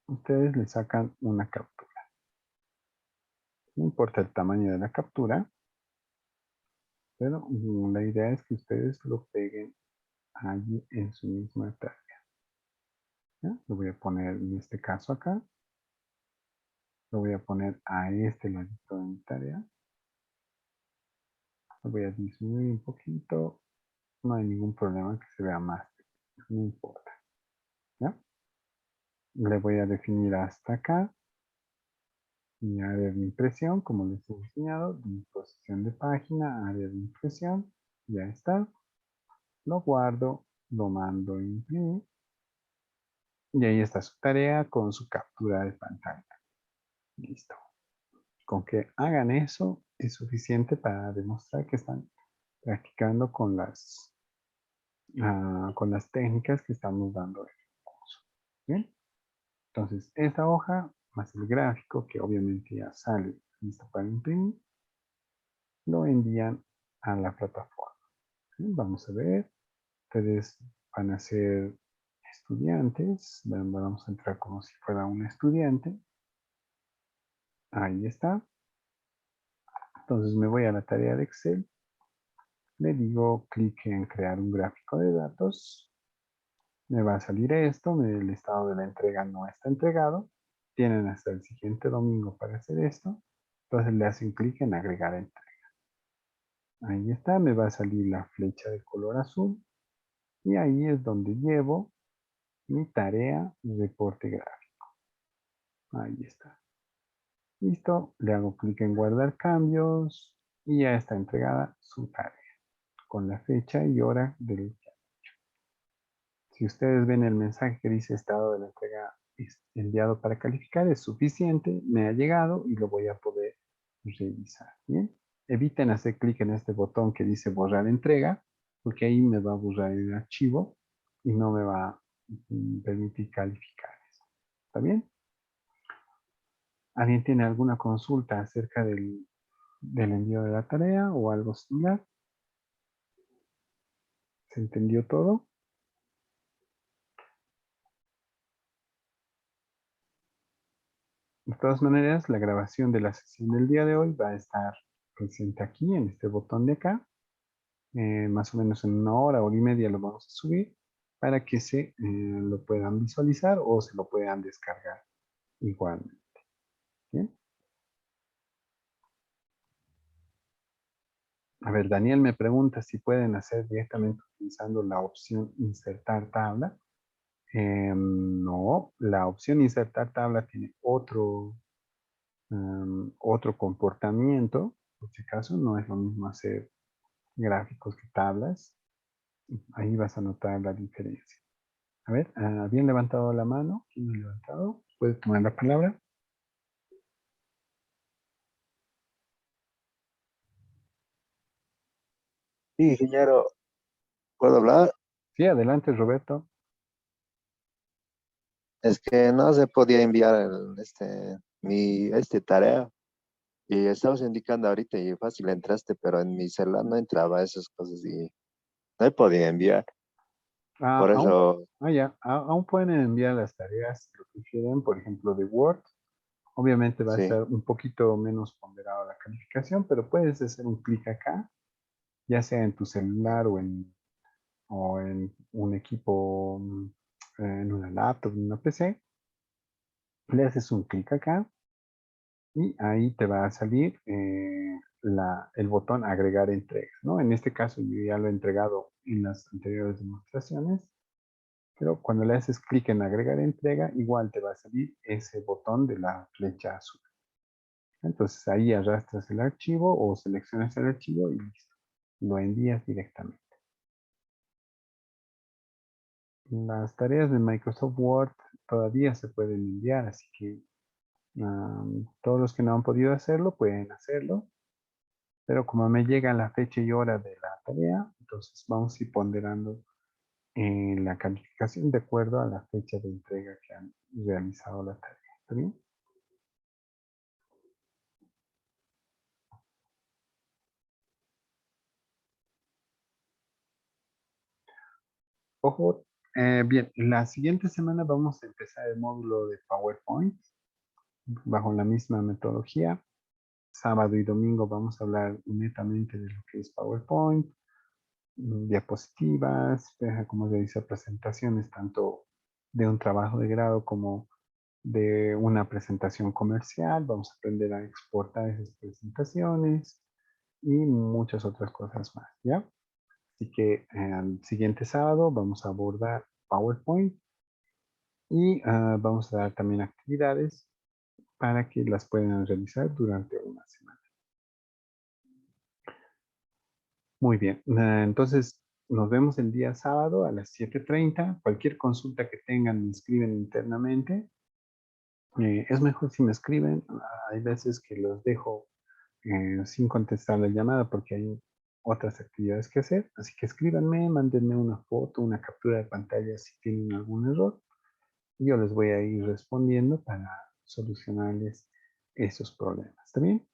Speaker 1: ustedes le sacan una captura. No importa el tamaño de la captura, pero la idea es que ustedes lo peguen allí en su misma tarea. ¿Ya? Lo voy a poner en este caso acá. Lo voy a poner a este ladito de mi tarea. Lo voy a disminuir un poquito. No hay ningún problema que se vea más. No importa. ¿Ya? Le voy a definir hasta acá. Mi área de impresión, como les he enseñado. Disposición de página, área de impresión. Ya está. Lo guardo. Lo mando a imprimir. Y ahí está su tarea con su captura de pantalla. Listo. Con que hagan eso es suficiente para demostrar que están practicando con las técnicas que estamos dando en el curso. ¿Bien? Entonces, esta hoja más el gráfico, que obviamente ya sale listo para imprimir, lo envían a la plataforma. ¿Bien? Vamos a ver. Ustedes van a ser estudiantes. Vamos a entrar como si fuera un estudiante. Ahí está. Entonces me voy a la tarea de Excel. Le digo clic en crear un gráfico de datos. Me va a salir esto, el estado de la entrega no está entregado. Tienen hasta el siguiente domingo para hacer esto. Entonces le hacen clic en agregar entrega. Ahí está, me va a salir la flecha de color azul. Y ahí es donde llevo mi tarea reporte gráfico. Ahí está. Listo, le hago clic en guardar cambios y ya está entregada su tarea con la fecha y hora del. Si ustedes ven el mensaje que dice estado de la entrega enviado para calificar, es suficiente, me ha llegado y lo voy a poder revisar. ¿Bien? Eviten hacer clic en este botón que dice borrar entrega, porque ahí me va a borrar el archivo y no me va a permitir calificar eso. ¿Está bien? ¿Alguien tiene alguna consulta acerca del envío de la tarea o algo similar? ¿Se entendió todo? De todas maneras, la grabación de la sesión del día de hoy va a estar presente aquí en este botón de acá. Más o menos en una hora y media lo vamos a subir para que se lo puedan visualizar o se lo puedan descargar igualmente. ¿Bien? A ver, Daniel me pregunta si pueden hacer directamente utilizando la opción insertar tabla. No, la opción insertar tabla tiene otro comportamiento. En este caso no es lo mismo hacer gráficos que tablas. Ahí vas a notar la diferencia. A ver, ¿habían levantado la mano? ¿Quién ha levantado? ¿Puede tomar la palabra?
Speaker 2: Sí, ingeniero, ¿puedo hablar?
Speaker 1: Sí, adelante, Roberto.
Speaker 2: Es que no se podía enviar este tarea y estabas indicando ahorita y fácil entraste, pero en mi celular no entraba esas cosas y no podía enviar. Por
Speaker 1: Aún,
Speaker 2: eso,
Speaker 1: ya, aún pueden enviar las tareas, si lo prefieren, por ejemplo, de Word Obviamente va a
Speaker 2: Sí,
Speaker 1: ser un poquito menos ponderado la calificación, pero puedes hacer un clic acá, ya sea en tu celular o en un equipo, en una laptop, en una PC. Le haces un clic acá y ahí te va a salir el botón agregar entregas, ¿no? En este caso yo ya lo he entregado en las anteriores demostraciones, pero cuando le haces clic en agregar entrega, igual te va a salir ese botón de la flecha azul. Entonces ahí arrastras el archivo o seleccionas el archivo y listo. Lo envías directamente. Las tareas de Microsoft Word todavía se pueden enviar, así que todos los que no han podido hacerlo pueden hacerlo. Pero como me llega la fecha y hora de la tarea, entonces vamos a ir ponderando la calificación de acuerdo a la fecha de entrega que han realizado la tarea. ¿Está bien? Ojo, bien, la siguiente semana vamos a empezar el módulo de PowerPoint bajo la misma metodología. Sábado y domingo vamos a hablar netamente de lo que es PowerPoint, diapositivas, cómo realizar presentaciones tanto de un trabajo de grado como de una presentación comercial. Vamos a aprender a exportar esas presentaciones y muchas otras cosas más, ¿ya? Así que el siguiente sábado vamos a abordar PowerPoint y vamos a dar también actividades para que las puedan realizar durante una semana. Muy bien, entonces nos vemos el día sábado a las 7:30. Cualquier consulta que tengan me escriben internamente. Es mejor si me escriben. Hay veces que los dejo sin contestar la llamada porque hay otras actividades que hacer. Así que escríbanme, mándenme una foto, una captura de pantalla si tienen algún error. Y yo les voy a ir respondiendo para solucionarles esos problemas. ¿Está bien?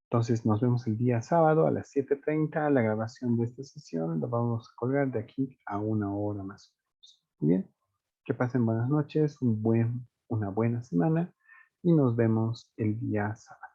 Speaker 1: Entonces nos vemos el día sábado a las 7:30. La grabación de esta sesión la vamos a colgar de aquí a una hora más o menos. Muy bien. Que pasen buenas noches, una buena semana y nos vemos el día sábado.